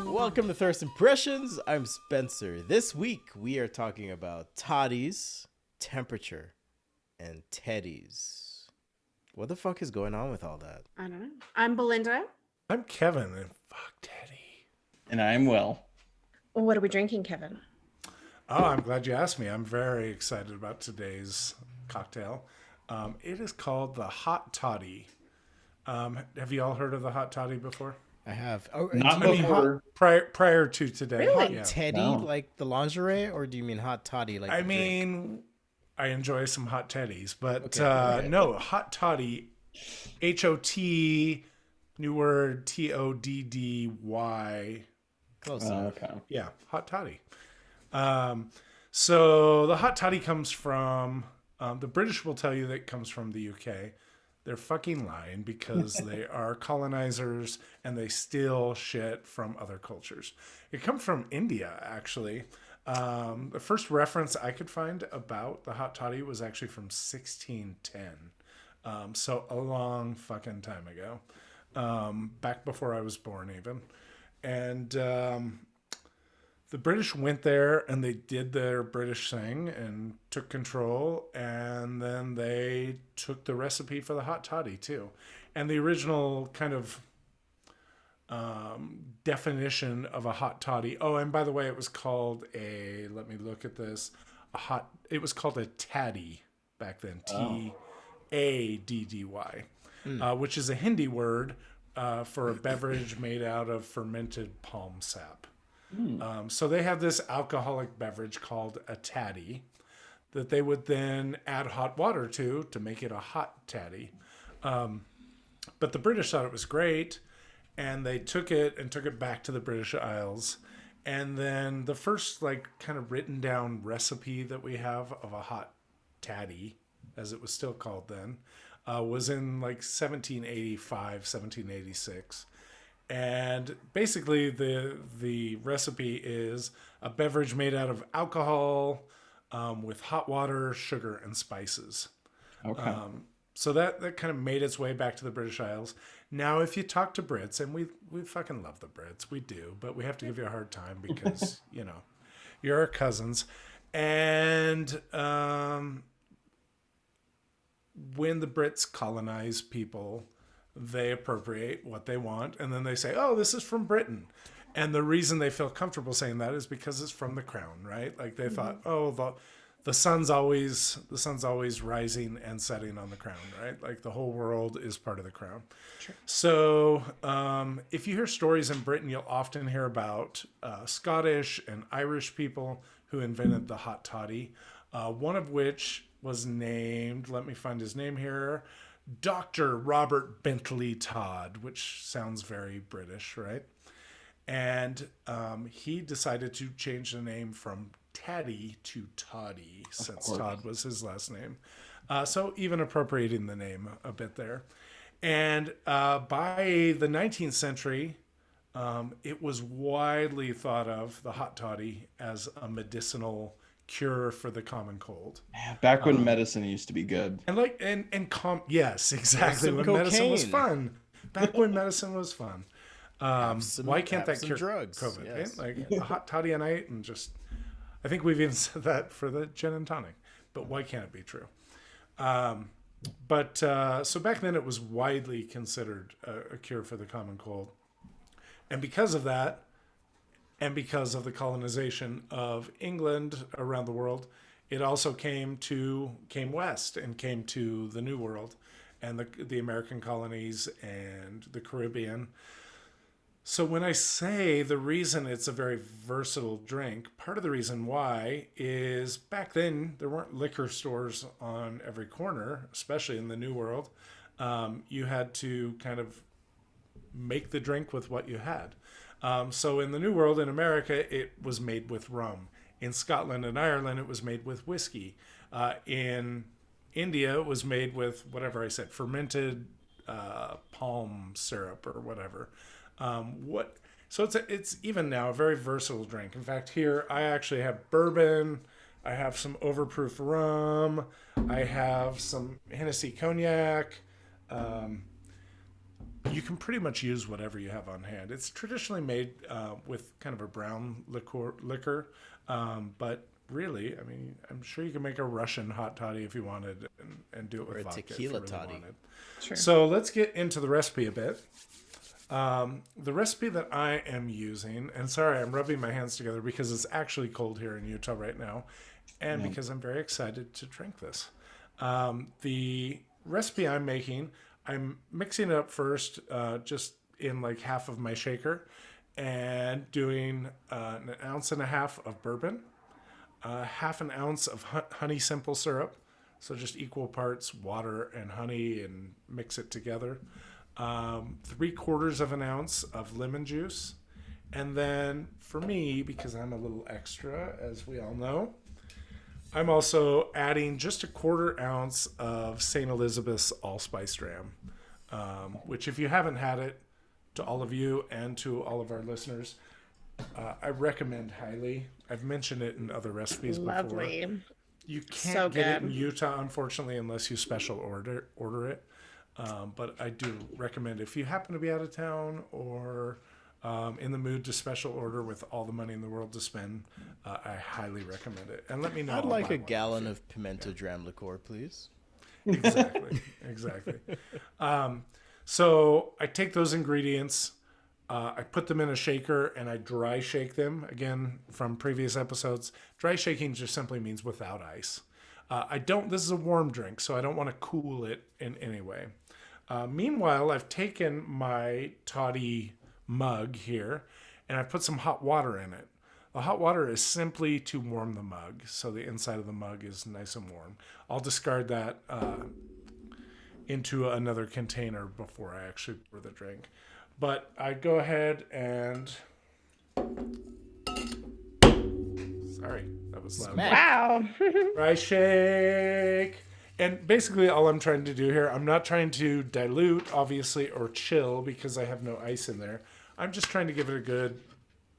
Welcome to Thirst Impressions. I'm Spencer. This week we are talking about toddies, temperature, and teddies. What the fuck is going on with all that? I don't know. I'm Belinda. I'm Kevin, and fuck Teddy. And I'm Will. What are we drinking, Kevin? Oh, I'm glad you asked me. I'm very excited about today's cocktail. It is called the Hot Toddy. Have you all heard of the Hot Toddy before? I have. Oh, Not do you mean before. Prior to today. Really? Yeah. Teddy, No. like the lingerie, or do you mean hot toddy, like I the drink? mean, I enjoy some hot teddies, but Okay. no, Hot Toddy, Hot, new word, Toddy. Close enough. Okay. Yeah, Hot Toddy. So the Hot Toddy comes from, the British will tell you that it comes from the UK. They're fucking lying because they are colonizers and they steal shit from other cultures. It comes from India, actually. The first reference I could find about the Hot Toddy was actually from 1610. So a long fucking time ago. Back before I was born even. And the British went there and they did their British thing and took control, and then they took the recipe for the Hot Toddy too. And the original kind of definition of a Hot Toddy. Oh, and by the way, it was called let me look at this. It was called a taddy back then. Taddy, which is a Hindi word for a beverage made out of fermented palm sap. So they have this alcoholic beverage called a taddy that they would then add hot water to make it a hot taddy. But the British thought it was great, and they took it back to the British Isles. And then the first kind of written down recipe that we have of a hot taddy, as it was still called then, was in 1785, 1786. And basically the recipe is a beverage made out of alcohol with hot water, sugar, and spices. Okay. So that kind of made its way back to the British Isles. Now, if you talk to Brits, and we fucking love the Brits, we do, but we have to give you a hard time because, you're our cousins. And when the Brits colonize people, they appropriate what they want, and then they say, oh, this is from Britain. And the reason they feel comfortable saying that is because it's from the crown, right? Like they thought, oh, the sun's always rising and setting on the crown, right? Like the whole world is part of the crown. Sure. So if you hear stories in Britain, you'll often hear about Scottish and Irish people who invented the Hot Toddy, one of which was named, let me find his name here, Dr. Robert Bentley Todd, which sounds very British, right? And he decided to change the name from Taddy to Toddy, since Todd was his last name. So even appropriating the name a bit there. And by the 19th century, it was widely thought of, the Hot Toddy, as a medicinal cure for the common cold. Back when medicine used to be good. Yes, exactly. When medicine was fun. Back when medicine was fun. Why can't that cure drugs? COVID? Yes. Right? A hot toddy a night, and I think we've even said that for the gin and tonic. But why can't it be true? So back then it was widely considered a cure for the common cold. And because of that, and because of the colonization of England around the world, it also came west and came to the New World and the American colonies and the Caribbean. So when I say the reason it's a very versatile drink, part of the reason why is back then there weren't liquor stores on every corner, especially in the New World. You had to kind of make the drink with what you had. So in the New World, in America, it was made with rum. In Scotland and Ireland, it was made with whiskey. In India, it was made with whatever I said, fermented palm syrup or whatever. So it's even now a very versatile drink. In fact, here I actually have bourbon. I have some overproof rum. I have some Hennessy cognac. you can pretty much use whatever you have on hand. It's traditionally made with kind of a brown liquor, but really, I mean, I'm sure you can make a Russian hot toddy if you wanted, and do it with Or a vodka tequila if you really toddy. wanted. Sure. So let's get into the recipe a bit. The recipe that I am using, and sorry, I'm rubbing my hands together because it's actually cold here in Utah right now, and because I'm very excited to drink this. The recipe I'm making, I'm mixing it up first, just in like half of my shaker, and doing 1.5 ounces of bourbon, 1/2 ounce of honey simple syrup, so just equal parts water and honey, and mix it together. 3/4 ounce of lemon juice, and then for me, because I'm a little extra, as we all know, I'm also adding just 1/4 ounce of St. Elizabeth's allspice dram, which, if you haven't had it, to all of you and to all of our listeners, I recommend highly. I've mentioned it in other recipes Lovely. before. You can't So get it good. in Utah, unfortunately, unless you special order it. But I do recommend, if you happen to be out of town or in the mood to special order with all the money in the world to spend, I highly recommend it. And let me know. I'd I'll like buy a one. gallon of pimento dram liqueur, please. Exactly. So I take those ingredients, I put them in a shaker, and I dry shake them. Again, from previous episodes, dry shaking just simply means without ice. This is a warm drink, so I don't want to cool it in any way. Meanwhile, I've taken my toddy mug here, and I put some hot water in it. The hot water is simply to warm the mug, so the inside of the mug is nice and warm. I'll discard that into another container before I actually pour the drink. But I go ahead and... Sorry, that was loud. Smack. Wow. Dry shake. And basically all I'm trying to do here, I'm not trying to dilute, obviously, or chill, because I have no ice in there. I'm just trying to give it a good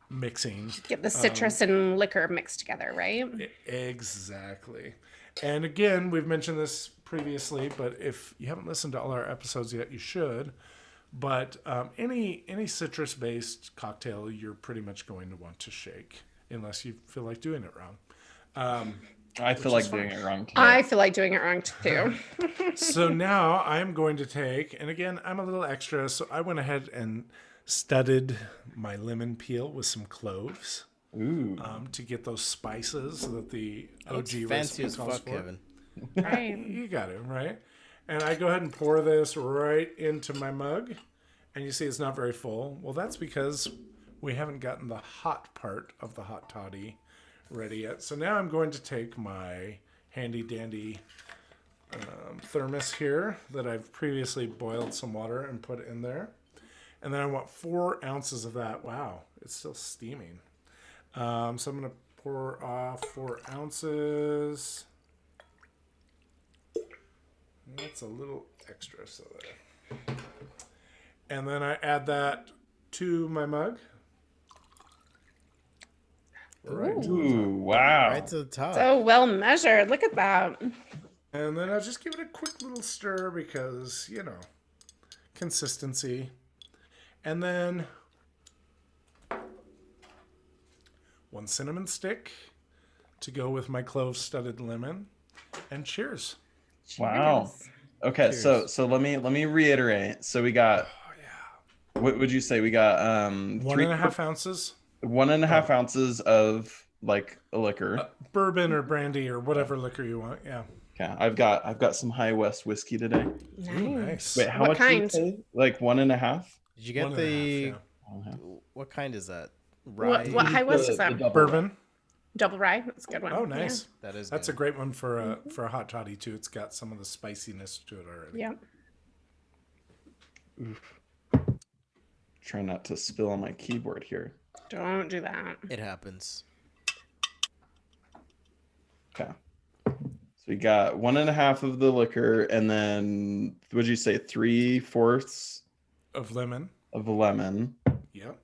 mixing. Get the citrus and liquor mixed together, right? Exactly. And again, we've mentioned this previously, but if you haven't listened to all our episodes yet, you should. But any citrus-based cocktail, you're pretty much going to want to shake, unless you feel like doing it wrong. I feel like doing it wrong too. I feel like doing it wrong too. So now I'm going to take, and again, I'm a little extra, so I went ahead and studded my lemon peel with some cloves Ooh. to get those spices that the Looks OG fancy recipe as calls fuck, for. Kevin. Right. You got it, right? And I go ahead and pour this right into my mug, and you see it's not very full. Well, that's because we haven't gotten the hot part of the hot toddy ready yet. So now I'm going to take my handy dandy thermos here that I've previously boiled some water and put in there. And then I want 4 ounces of that. Wow, it's still steaming. So I'm going to pour off 4 ounces. That's a little extra, so there. And then I add that to my mug. Right. Ooh, wow. Right to the top. So well measured. Look at that. And then I'll just give it a quick little stir because, consistency. And then 1 cinnamon stick to go with my clove studded lemon. And cheers. Wow. Okay, so let me reiterate. So we got what would you say? We got 1.5 ounces 1.5 ounces of like a liquor. bourbon or brandy or whatever liquor you want. Yeah. Okay, I've got some High West whiskey today. Ooh, Nice. nice. Wait, how What much did you kind? say? Like 1.5? Did you get 1.5, the... yeah. What kind is that? Rye? What high west is that? double Bourbon. Double rye. That's a good one. Oh, nice. That is That's good. a great one for a hot toddy too. It's got some of the spiciness to it already. Yeah. Try not to spill on my keyboard here. Don't do that. It happens. Okay. So we got 1.5 of the liquor, and then what'd you say? 3/4 Of lemon. of the lemon, Yep.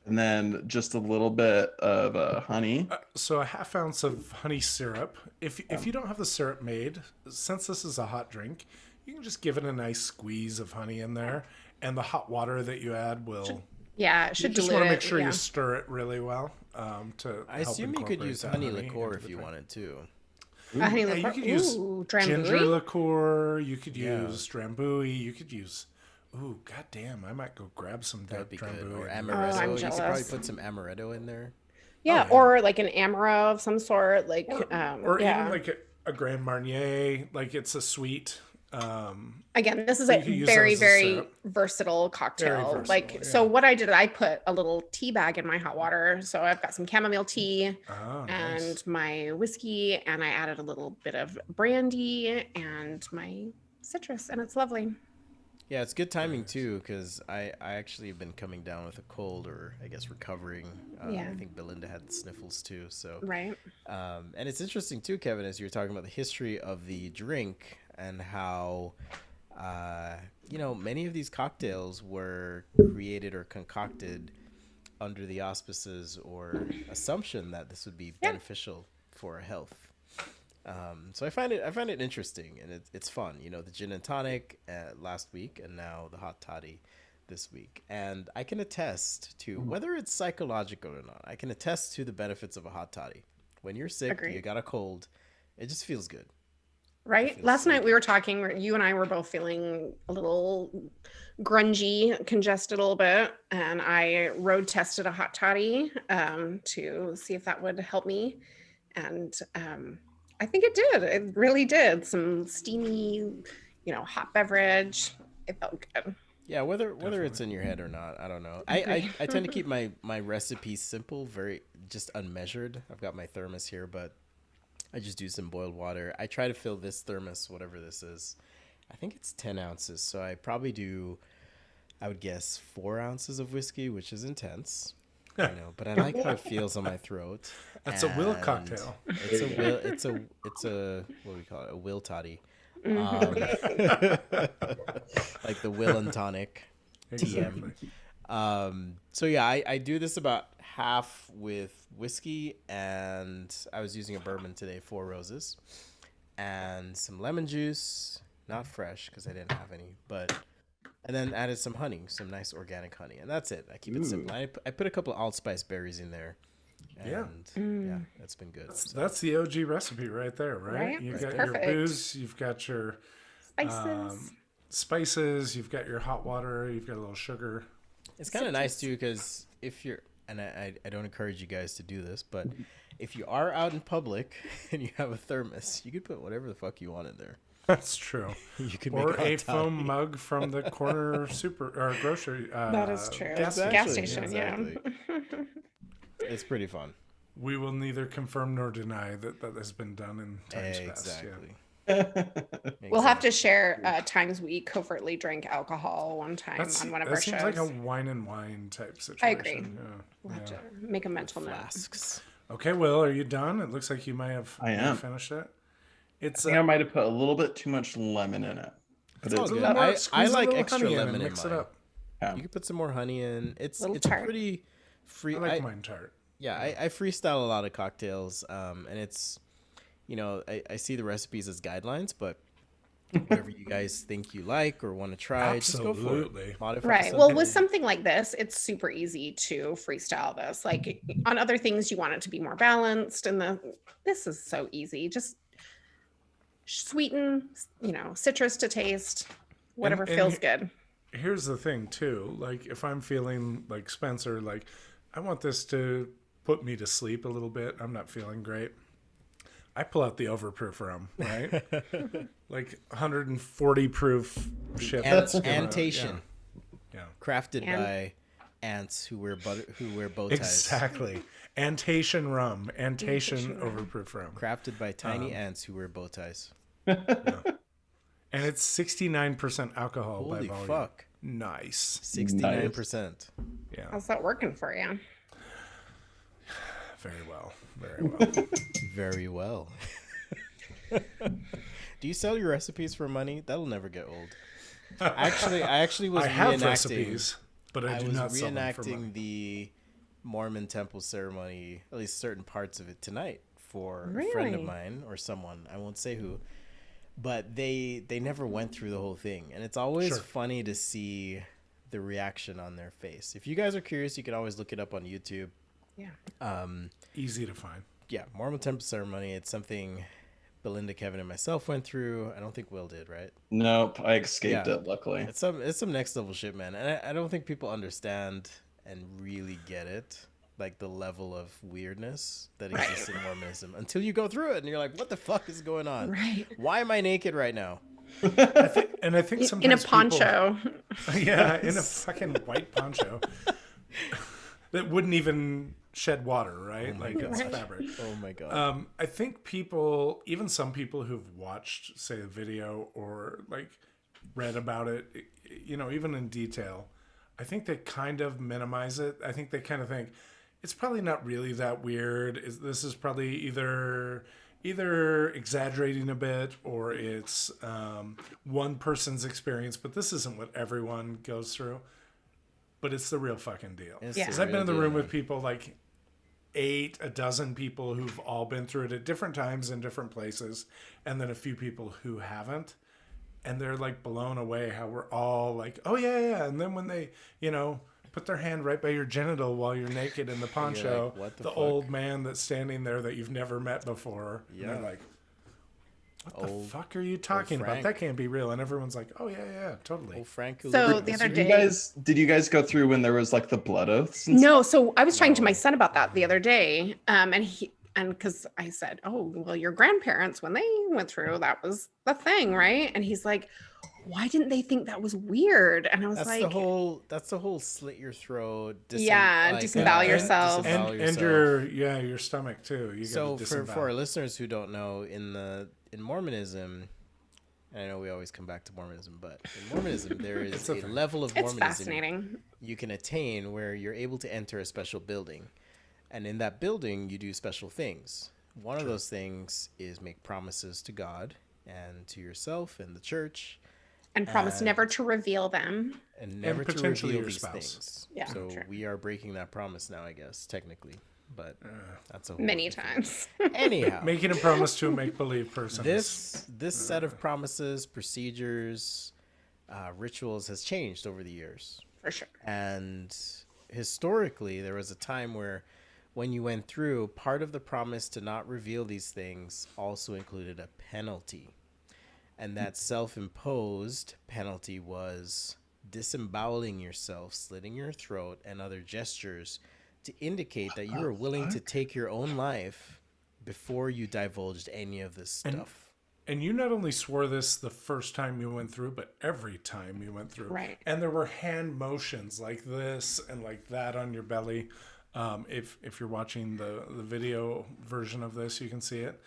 and then just a little bit of honey. So 1/2 ounce of honey syrup. If you don't have the syrup made, since this is a hot drink, you you can just give it a nice squeeze of honey in there, and the hot water that you add will. Yeah, it You should just dilute want to it. make sure yeah. you stir it really well to. I help assume you could incorporate use that honey liqueur into if the you drink. wanted to. A honey Yeah, liqueur. you could use Ooh, ginger drambuie. liqueur. You could Yeah. use drambuie. You could use. Ooh, goddamn! I might go grab some That would be good. drambuie. Or and- amaretto. I'm You could probably jealous. put some amaretto in there. Yeah, yeah. or like an amaro of some sort. Like, or yeah. even like a Grand Marnier. Like it's a sweet. Again, this is you a could use very, that as a very syrup. versatile cocktail. versatile, like, so yeah. what I did, I put a little tea bag in my hot water. So I've got some chamomile tea Oh, and nice. my whiskey, and I added a little bit of brandy and my citrus, and it's lovely. Yeah, it's good timing too, because I actually have been coming down with a cold, or I guess recovering. Yeah. I think Belinda had sniffles too. So, Right. and it's interesting too, Kevin, as you were talking about the history of the drink and how, many of these cocktails were created or concocted under the auspices or assumption that this would be beneficial for our health. So I find it interesting, and it's fun. The gin and tonic last week, and now the hot toddy this week. And I can attest to, whether it's psychological or not, I can attest to the benefits of a hot toddy. When you're sick, Agreed. you got a cold, it just feels good. Right. feels Last so night we were talking, you and I were both feeling a little grungy, congested a little bit. And I road tested a hot toddy to see if that would help me. And I think it did. It really did. Some steamy, hot beverage. It felt good. Yeah, whether it's in your head or not, I don't know. I tend to keep my recipes simple, very just unmeasured. I've got my thermos here, but I just do some boiled water. I try to fill this thermos, whatever this is. I think it's 10 ounces, so I probably do, I would guess, 4 ounces of whiskey, which is intense. But I like how it feels on my throat. That's a will And cocktail. It's a will. It's a what do we call it? A will toddy. Like the will and tonic. Exactly. So yeah, I do this about half with whiskey, and I was using a bourbon today, 4 Roses, and some lemon juice, not fresh because I didn't have any, and then added some honey, some nice organic honey, and that's it. I keep it simple. I put a couple of allspice berries in there. And yeah, that's been good. That's the OG recipe right there, right? Right? You've That's got perfect. your booze, you've got your Spices. spices, you've got your hot water, you've got a little sugar. It's kind of nice too, because if you're, and I don't encourage you guys to do this, but if you are out in public and you have a thermos, you could put whatever the fuck you want in there. That's true. You could Or make hot a toddy. foam mug from the corner super or grocery. That is true. Gas Gas station. station, yeah. It's pretty fun. We will neither confirm nor deny that that has been done in times past. Yeah. Exactly. We'll have to share times we covertly drank alcohol one time on one of that our seems shows. like a wine and wine type situation. I agree. Yeah. We'll have to make a mental note. Flasks. Okay, Will, are you done? It looks like you might have I am. finished it. I It's think I might have put a little bit too much lemon in it. But all it's good. good. I squeeze a like little extra honey lemon and in mix it mine. up. Yeah. You could put some more honey in. It's Little it's a tart. pretty free. I like mine tart. Yeah, I freestyle a lot of cocktails, and it's, I see the recipes as guidelines, but whatever you guys think you like or want to try, just go for Absolutely. it. Modify Right. something. Well, with something like this, it's super easy to freestyle this. Like on other things, you want it to be more balanced, and this is so easy. Just sweeten, citrus to taste, whatever and feels good. Here's the thing too. Like if I'm feeling like Spencer, like I want this to put me to sleep a little bit. I'm not feeling great. I pull out the overproof rum, right? Like 140 proof shit. that's gonna- Antation, Yeah. crafted And- by ants who wear bow ties. Exactly. Antation rum. Antation Antation rum. overproof rum. Crafted by tiny ants who wear bow ties. And it's 69% alcohol Holy by volume. fuck. Nice. 69%. Yeah. How's that working for you? Very well. Very well. Very well. Do you sell your recipes for money? That'll never get old. I actually was I have reenacting. recipes, but I do was not sell them for money. reenacting the Mormon temple ceremony, at least certain parts of it tonight, for a friend of Really? mine or someone. I won't say who. but they never went through the whole thing, and it's always Sure. funny to see the reaction on their face. If you guys are curious, you can always look it up on YouTube. Yeah. Easy to find. Yeah, Mormon temple ceremony. It's something Belinda, Kevin, and myself went through. I don't think Will did, right? Nope, I escaped Yeah. it, luckily. It's some next level shit, man. And I don't think people understand and really get it, like the level of weirdness that exists in Mormonism until you go through it and you're like, what the fuck is going on? Right. Why am I naked right now? I think sometimes In a people- poncho. yeah, in a fucking white poncho that wouldn't even shed water, right? my Like it's gosh. fabric. Oh my god. I think people, even some people who've watched, say, a video or like read about it, you know, even in detail, I think they kind of minimize it. I think they kind of think it's probably not really that weird. This is probably either exaggerating a bit or it's one person's experience, but this isn't what everyone goes through. But it's the real fucking deal. It's Yeah. the Because I've been real in the deal, room man. with people like a dozen people who've all been through it at different times in different places, and then a few people who haven't. And they're like blown away how we're all like, oh yeah, yeah. And then when they, you know, put their hand right by your genital while you're naked in the poncho, what the the fuck? old man that's standing there that you've never met before, and Yeah. they're like, what the Old- fuck are you talking about? Frank. That can't be real. And everyone's like, oh yeah, yeah, totally. Oh, Frank. who So lived the in other the- day- Did you guys go through when there was like the blood oaths? And No, so I was talking to my son about that the other day, and because I said, "Oh, well, your grandparents when they went through that was the thing, right?" And he's like, "Why didn't they think that was weird?" And I was That's like, the whole slit your throat. Yeah, disembowel yourself. disembowel And yourself. your stomach too. You So gotta for our disembowel. listeners who don't know, in Mormonism, and I know we always come back to Mormonism, but in Mormonism there is a a thing. level of "It's Mormonism fascinating." you can attain where you're able to enter a special building, and in that building you do special things. One of those things is make promises to God and to yourself and the church, And promise And- never to reveal them. and never to potentially reveal your these spouse. things. Yeah, so sure. we are breaking that promise now, I guess, technically, but that's a whole Many different times. thing. Anyhow, Making a promise to a make-believe person. this set of promises, procedures, rituals has changed over the years. For sure. And historically, there was a time where when you went through, part of the promise to not reveal these things also included a penalty. And that self-imposed penalty was disemboweling yourself, slitting your throat, and other gestures to indicate that you were willing to take your own life before you divulged any of this stuff. And you not only swore this the first time you went through, but every time you went through. Right. And there were hand motions like this and like that on your belly. If you're watching the video version of this, you can see it.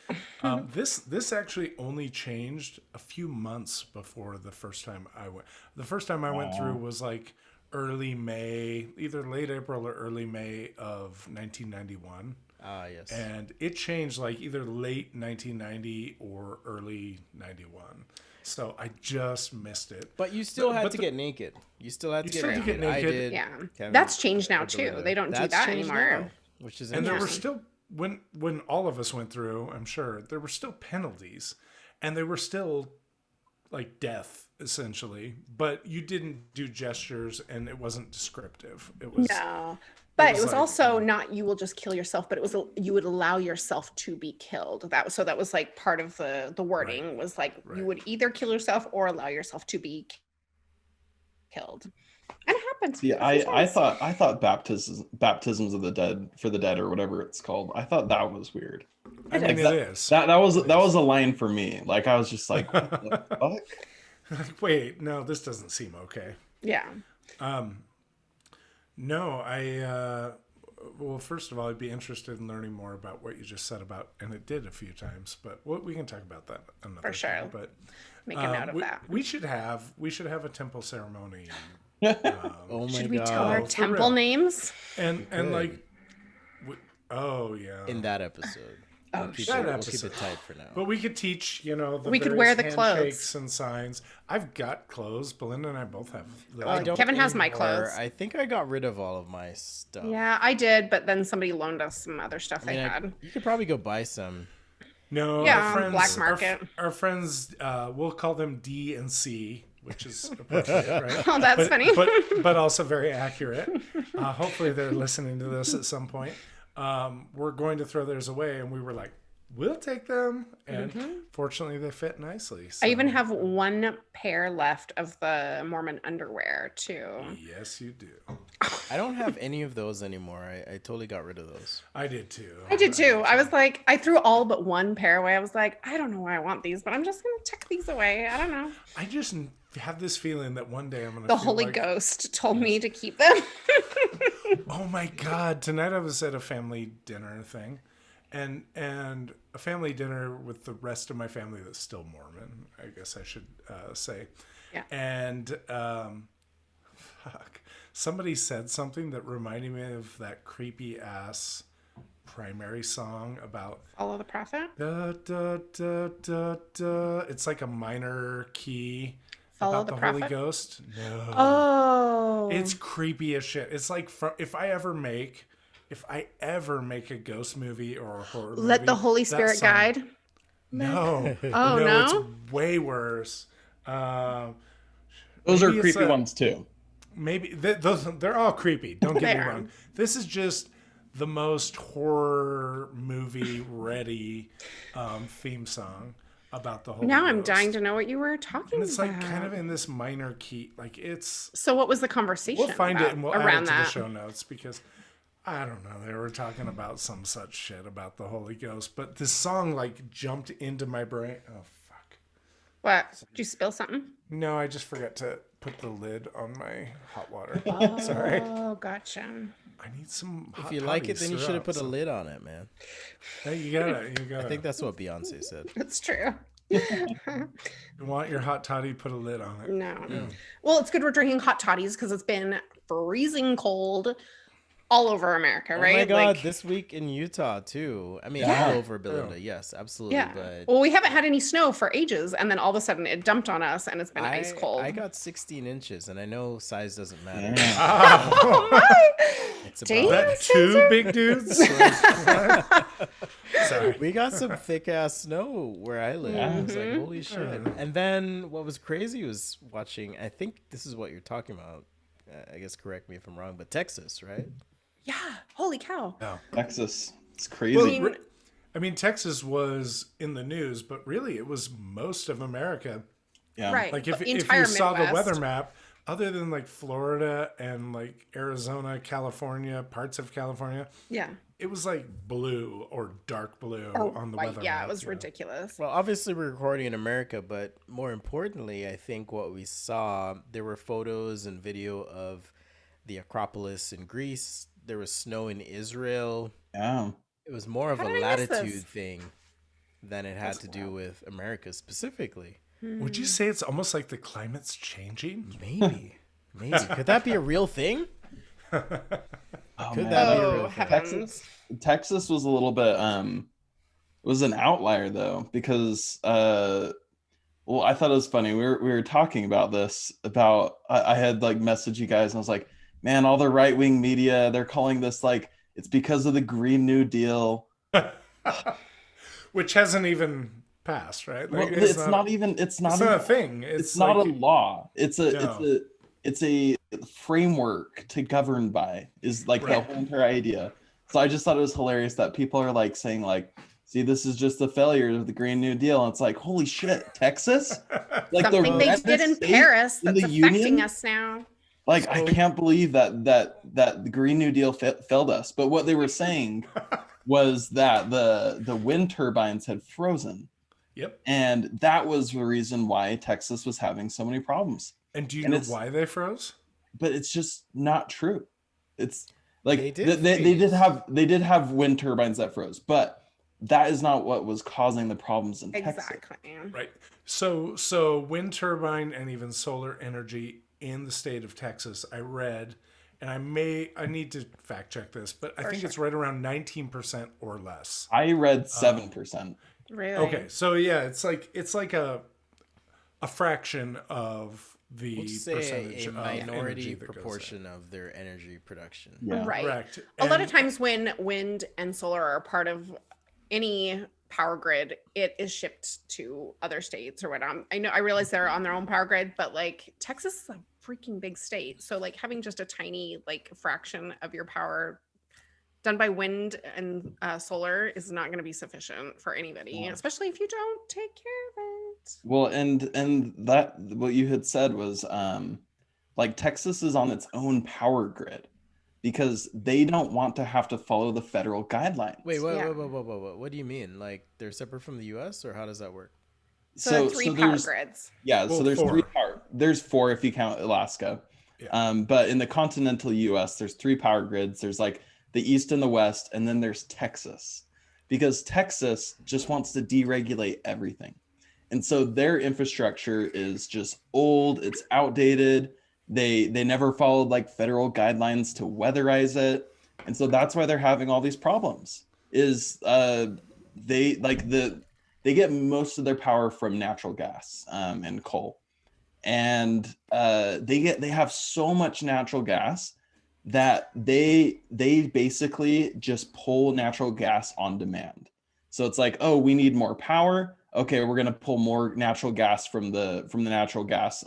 This actually only changed a few months before the first time I went. The first time I went through was like early May, either late April or early May of 1991. Ah, yes. And it changed like either late 1990 or early 91. So I just missed it. But you still had but to the- get naked. You still had to You get still had to naked. get I naked. did. Yeah. Kevin, That's changed now I too. Belinda. They don't do That's that changed anymore. now, which is And there were interesting. still when all of us went through, I'm sure, there were still penalties. And they were still like death, essentially. But you didn't do gestures and it wasn't descriptive. It was No. But it was was like- also not you will just kill yourself, but it was you would allow yourself to be killed. That was like part of the wording was like Right. you would either kill yourself or allow yourself to be killed. And it happened. See, a few I times. thought baptisms of the dead for the dead or whatever it's called. I thought that was weird. I mean, it is. That was a line for me. Like I was just like, what the fuck? Like, wait, no, this doesn't seem okay. Yeah. No, well, first of all, I'd be interested in learning more about what you just said about, and it did a few times, but we can talk about that another For sure. time. But Make a note of that. we should have a temple ceremony, Oh my Should we god! tell our for temple real. names? and could. like, oh yeah, In that episode. Oh, We'll keep that it- we'll episode. keep it tight for now. But we could teach, the We could wear various the clothes. handshakes and signs. I've got clothes. Belinda and I both have. the- I don't Kevin has my anymore. clothes. I think I got rid of all of my stuff. Yeah, I did, but then somebody loaned us some other stuff I mean, they had. you could probably go buy some. No, Yeah, our friends, black market. Our friends, we'll call them D and C, which is appropriate, right? Oh, that's funny. but also very accurate. Hopefully, they're listening to this at some point. We're going to throw theirs away, and we were like, we'll take them, and fortunately, they fit nicely. So. I even have one pair left of the Mormon underwear too. Yes, you do. I don't have any of those anymore. I totally got rid of those. I did too. I did too. I was like, I threw all but one pair away. I was like, I don't know why I want these, but I'm just gonna tuck these away. I don't know. I just have this feeling that one day I'm gonna. The feel Holy like, Ghost told me to keep them. Oh my God! Tonight I was at a family dinner thing, and a family dinner with the rest of my family that's still Mormon, I guess I should say. Yeah. And somebody said something that reminded me of that creepy ass primary song about Follow the prophet. da, da, da, da, da. It's like a minor key Follow about the the prophet? Holy Ghost. No. Oh, It's creepy as shit. It's like if I ever make a ghost movie or a horror movie, let the Holy that Spirit song- guide. No. Oh, no? It's way worse. Those are maybe it's creepy ones too. Maybe they're all creepy. Don't get They me are. wrong. This is just the most horror movie ready theme song about the Holy Now I'm Ghost. dying to know what you were talking And it's about. like kind of in this minor key. Like it's. So what was the conversation? We'll find it about and we'll add around it to that? the show notes because I don't know. They were talking about some such shit about the Holy Ghost, but this song like jumped into my brain. Oh fuck! What? Did you spill something? No, I just forgot to put the lid on my hot water. Oh, Sorry. gotcha. I need some. If Hot you like it, toddies then you should have throughout, put a so- lid on it, man. Hey, you got it. You got I it. think that's what Beyonce said. That's true. You want your hot toddy? Put a lid on it. No. Well, it's good we're drinking hot toddies because it's been freezing cold all over America, right? Oh my God, Like, this week in Utah too. I mean, Yeah. all over Belinda. Yes, absolutely. yeah. But Well, we haven't had any snow for ages, and then all of a sudden it dumped on us, and it's been ice cold. I got 16 inches, and I know size doesn't matter. Yeah. Oh my! It's Damn. about That two big dudes. Sorry. we got some thick ass snow where I live. I was like, holy shit. And then what was crazy was watching, I think this is what you're talking about. I guess correct me if I'm wrong, but Texas, right? Yeah. Holy cow. No. Texas. It's crazy. Well, I mean, Texas was in the news, but really it was most of America. yeah. Right. Like The if entire you saw the Midwest. weather map, other than like Florida and like Arizona, California, parts of California, Yeah. it was like blue or dark blue Or on the white. weather Yeah, map. it was you know. ridiculous. Well, obviously we're recording in America, but more importantly, I think what we saw, there were photos and video of the Acropolis in Greece. There was snow in Israel. Yeah. It was more of How a did I miss latitude this? thing than it had to do with America specifically. Would you say it's almost like the climate's changing? Maybe. Maybe. Could that be a real thing? Oh, Could man. that be a Oh, real thing? heavens. Texas was a little bit was an outlier though because well I thought it was funny we were talking about this about I had like messaged you guys and I was like, man, all the right-wing media, they're calling this like it's because of the Green New Deal. Which hasn't even passed, right? Well, Like, it's not even it's not a thing. it's not like, a law. It's a No. it's a framework to govern by is like the Right. whole entire idea. So I just thought it was hilarious that people are like saying like, see, this is just the failure of the Green New Deal. And it's like, holy shit, Texas? Like Something they reddest did in state Paris in that's the affecting Union? us now. Like, I can't believe that the Green New Deal failed us. But what they were saying was that the wind turbines had frozen. Yep. And that was the reason why Texas was having so many problems. And do you And know it's- why they froze? But it's just not true. It's like They they, did they did freeze. have wind turbines that froze, but that is not what was causing the problems in Texas. Exactly. Right. So wind turbine and even solar energy in the state of Texas, I read, and I need to fact check this, but I For think sure. it's right around 19% or less. I read 7%. Really? Okay. So yeah, it's like a fraction of the We'll say percentage a of minority energy that goes in. proportion of their energy production. Yeah. Right. Correct. A lot of And- times when wind and solar are part of any power grid, it is shipped to other states or whatnot. I realize they're on their own power grid, but like Texas is a freaking big state. So like having just a tiny like fraction of your power done by wind and solar is not going to be sufficient for anybody, especially if you don't take care of it. Well, and that what you had said was like Texas is on its own power grid because they don't want to have to follow the federal guidelines. Wait, what do you mean? Like they're separate from the US, or how does that work? So there are three power grids. Yeah, Well, so there's 4. there's 4 if you count Alaska. Yeah. But in the continental US, there's 3 power grids. There's like the East and the West, and then there's Texas. Because Texas just wants to deregulate everything. And so their infrastructure is just old, it's outdated. They never followed like federal guidelines to weatherize it. And so that's why they're having all these problems. Is they get most of their power from natural gas and coal. And they have so much natural gas that they basically just pull natural gas on demand. So it's like, oh, we need more power. Okay, we're gonna pull more natural gas from the natural gas.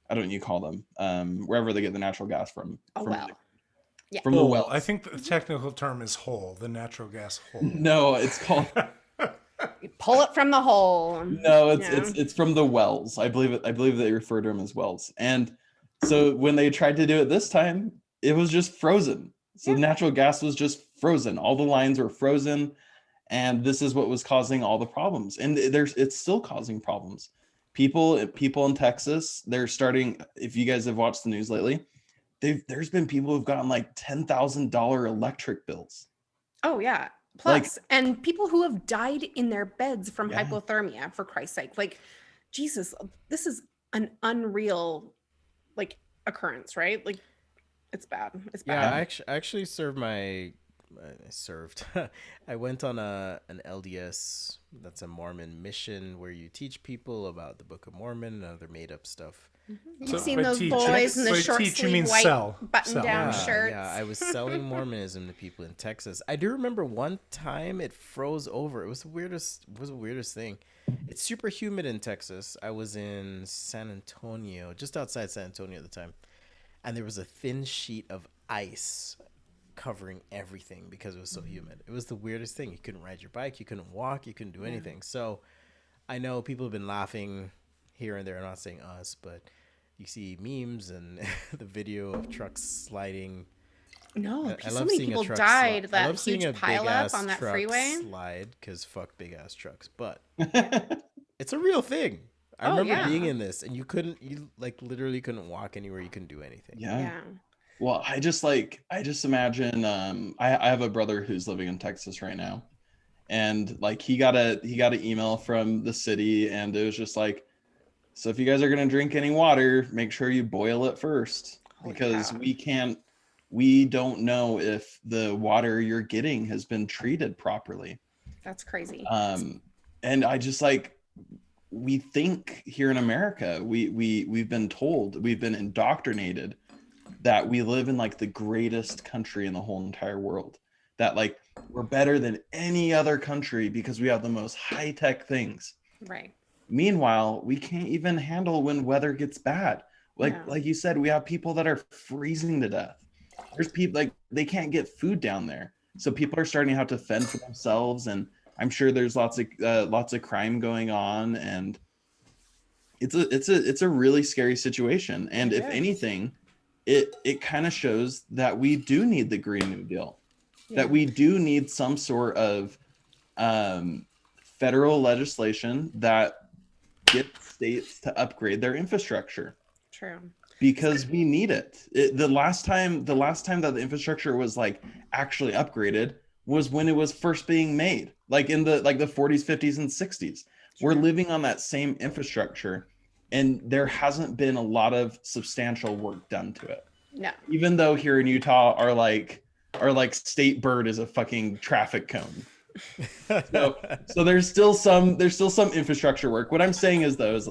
I don't know what you call them, wherever they get the natural gas from. From the well. I think the technical term is hole, the natural gas hole. No, it's called. You pull it from the hole. No, it's from the wells. I believe they refer to them as wells. And so when they tried to do it this time, it was just frozen. So the natural gas was just frozen. All the lines were frozen, and this is what was causing all the problems. And it's still causing problems. People in Texas, they're starting. If you guys have watched the news lately, there's been people who've gotten like $10,000 electric bills. Oh yeah. Plus, and people who have died in their beds from hypothermia, for Christ's sake. Like, Jesus, this is an unreal, like, occurrence, right? Like, it's bad. It's bad. Yeah, I actually I went on an LDS, that's a Mormon mission, where you teach people about the Book of Mormon and other made-up stuff. You've seen those boys in the short sleeve white button-down shirts. Yeah, I was selling Mormonism to people in Texas. I do remember one time it froze over. It was the weirdest thing. It's super humid in Texas. I was in San Antonio, just outside San Antonio at the time, and there was a thin sheet of ice covering everything because it was so humid. It was the weirdest thing. You couldn't ride your bike, you couldn't walk, you couldn't do anything. So I know people have been laughing here and there. I'm not saying us, but you see memes and the video of trucks sliding. No, so many people died. That huge pileup on that freeway. Slide because fuck big ass trucks, but it's a real thing. I remember being in this, and you like literally couldn't walk anywhere. You couldn't do anything. Yeah. Well, I just imagine. I have a brother who's living in Texas right now, and like he got an email from the city, and it was just like, so if you guys are gonna drink any water, make sure you boil it first, because we don't know if the water you're getting has been treated properly. That's crazy. And I just like, we think here in America, we've been told, we've been indoctrinated that we live in like the greatest country in the whole entire world, that like we're better than any other country because we have the most high-tech things. Right. Meanwhile, we can't even handle when weather gets bad. Like you said, we have people that are freezing to death. There's people like they can't get food down there, so people are starting to have to fend for themselves. And I'm sure there's lots of crime going on, and it's a really scary situation. And if anything, it kind of shows that we do need the Green New Deal, that we do need some sort of federal legislation that gets states to upgrade their infrastructure. True. Because we need it. The last time that the infrastructure was like actually upgraded was when it was first being made, like in the 40s, 50s, and 60s. We're living on that same infrastructure, and there hasn't been a lot of substantial work done to it. No. Even though here in Utah our state bird is a fucking traffic cone. So there's still some infrastructure work. What I'm saying is though, is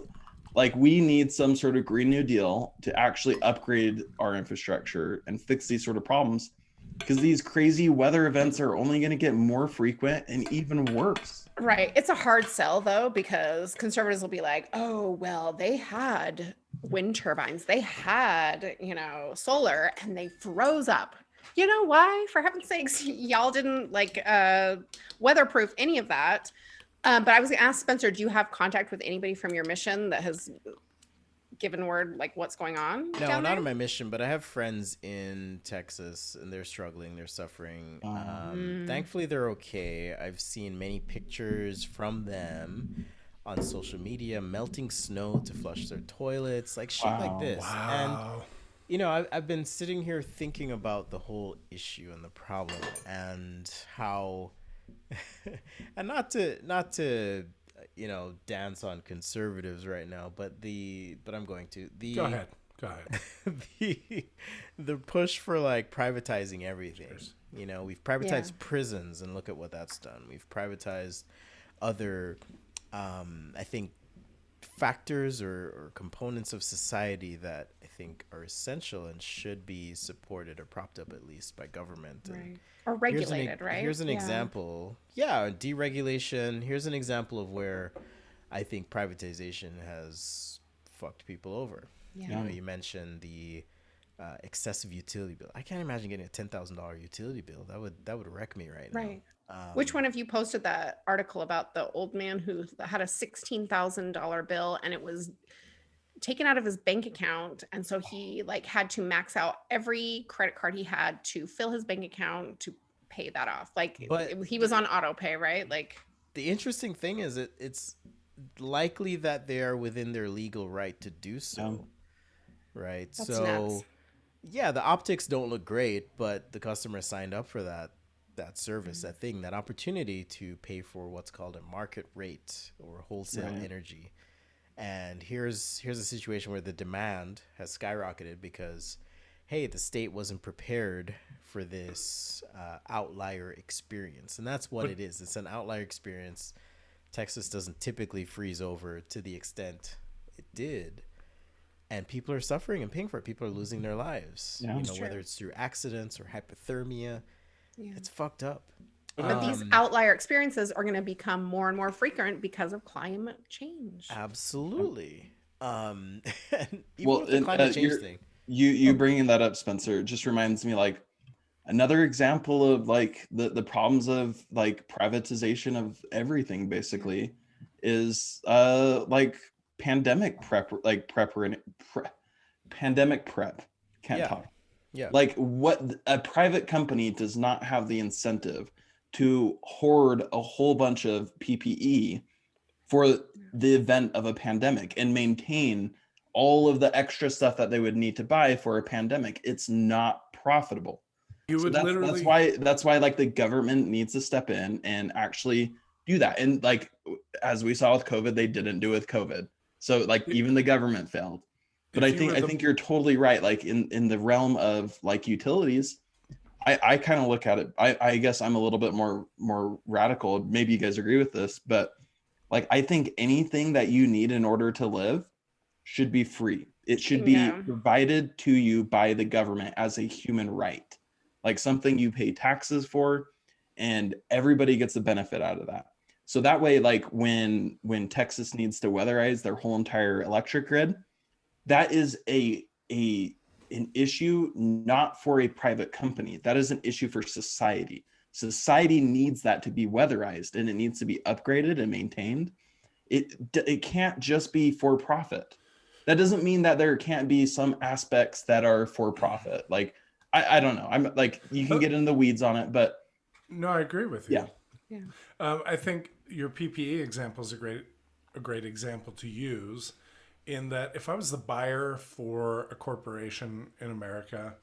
like we need some sort of Green New Deal to actually upgrade our infrastructure and fix these sort of problems. because these crazy weather events are only going to get more frequent and even worse. Right. It's a hard sell though, because conservatives will be like, oh, well, they had wind turbines, they had, solar, and they froze up. You know why? For heaven's sakes, y'all didn't weatherproof any of that. But I was gonna ask Spencer, do you have contact with anybody from your mission that has given word like what's going on? No, down not there? on my mission, but I have friends in Texas and they're struggling, they're suffering. Thankfully, they're okay. I've seen many pictures from them on social media, melting snow to flush their toilets, like shit like this. Wow. And I've been sitting here thinking about the whole issue and the problem and how, and not to dance on conservatives right now, but I'm going to Go ahead. the push for like privatizing everything. We've privatized prisons, and look at what that's done. We've privatized other I think factors or components of society that I think are essential and should be supported or propped up at least by government. Right. And Or regulated, right? here's an example. Yeah, deregulation. Here's an example of where I think privatization has fucked people over. Yeah. You mentioned the excessive utility bill. I can't imagine getting a $10,000 utility bill. That would wreck me right now. Right. Which one of you posted that article about the old man who had a $16,000 bill and it was taken out of his bank account, and so he had to max out every credit card he had to fill his bank account to pay that off. He was on auto pay, right? The interesting thing is it's likely that they are within their legal right to do so. Right? That's so nuts. yeah, the optics don't look great, but the customer signed up for that service, that thing, that opportunity to pay for what's called a market rate or wholesale energy. And here's a situation where the demand has skyrocketed because, hey, the state wasn't prepared for this outlier experience. And that's what it is. It's an outlier experience. Texas doesn't typically freeze over to the extent it did. And people are suffering and paying for it. People are losing their lives, whether it's through accidents or hypothermia. Yeah. It's fucked up. But these outlier experiences are going to become more and more frequent because of climate change. Absolutely. And even with the climate change thing. You bringing that up, Spencer, just reminds me another example of the problems of privatization of everything basically is pandemic prep, pandemic prep. Can't talk. Yeah. What a private company does not have the incentive to hoard a whole bunch of PPE for the event of a pandemic and maintain all of the extra stuff that they would need to buy for a pandemic. It's not profitable. That's why the government needs to step in and actually do that. And as we saw with COVID, they didn't do it with COVID. So even the government failed. But I think you're totally right. In the realm of utilities, I kind of look at it. I guess I'm a little bit more radical. Maybe you guys agree with this, but I think anything that you need in order to live should be free. It should be provided to you by the government as a human right, something you pay taxes for, and everybody gets the benefit out of that. So that way, when Texas needs to weatherize their whole entire electric grid, that is an issue not for a private company. That is an issue for society. Society needs that to be weatherized, and it needs to be upgraded and maintained. It can't just be for profit. That doesn't mean that there can't be some aspects that are for profit. I don't know. I'm you can get in the weeds on it, but no, I agree with you. Yeah. I think your PPE example is a great example to use, in that if I was the buyer for a corporation in America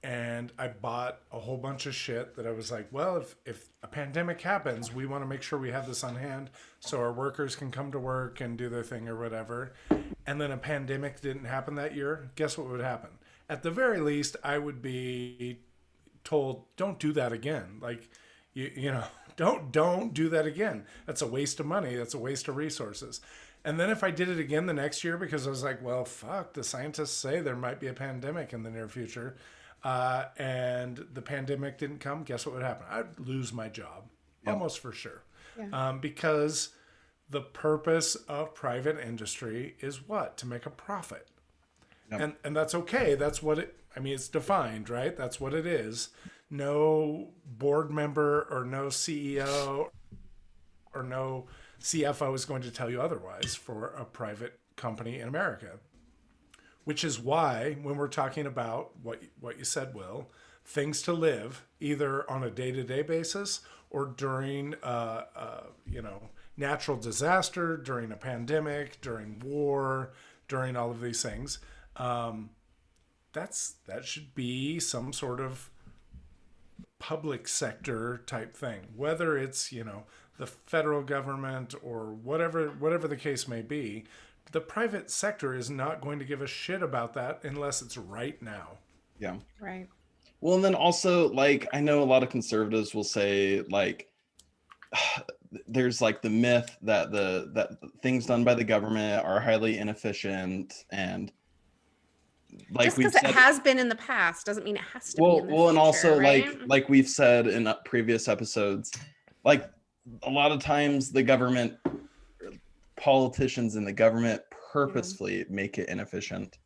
and I bought a whole bunch of shit that I was like, well, if a pandemic happens, we want to make sure we have this on hand so our workers can come to work and do their thing or whatever. And then a pandemic didn't happen that year. Guess what would happen? At the very least, I would be told, don't do that again. Don't do that again. That's a waste of money. That's a waste of resources. And then if I did it again the next year because I was like, well, fuck, the scientists say there might be a pandemic in the near future, and the pandemic didn't come, guess what would happen? I'd lose my job, almost for sure. Yeah. Because the purpose of private industry is what? To make a profit. Yep. And that's okay. That's what it's defined, right? That's what it is. No board member or no CEO or no CFO is going to tell you otherwise for a private company in America. Which is why when we're talking about what you said, Will, things to live either on a day-to-day basis or during natural disaster, during a pandemic, during war, during all of these things, that should be some sort of public sector type thing, whether it's the federal government or whatever the case may be. The private sector is not going to give a shit about that unless it's right now. Yeah. Right. Well, and then also, like, I know a lot of conservatives will say, like, there's like the myth that that things done by the government are highly inefficient, and like Just because it has been in the past doesn't mean it has to be in the and future, also right? like we've said in previous episodes, like a lot of times the government, politicians in the government purposefully make it inefficient.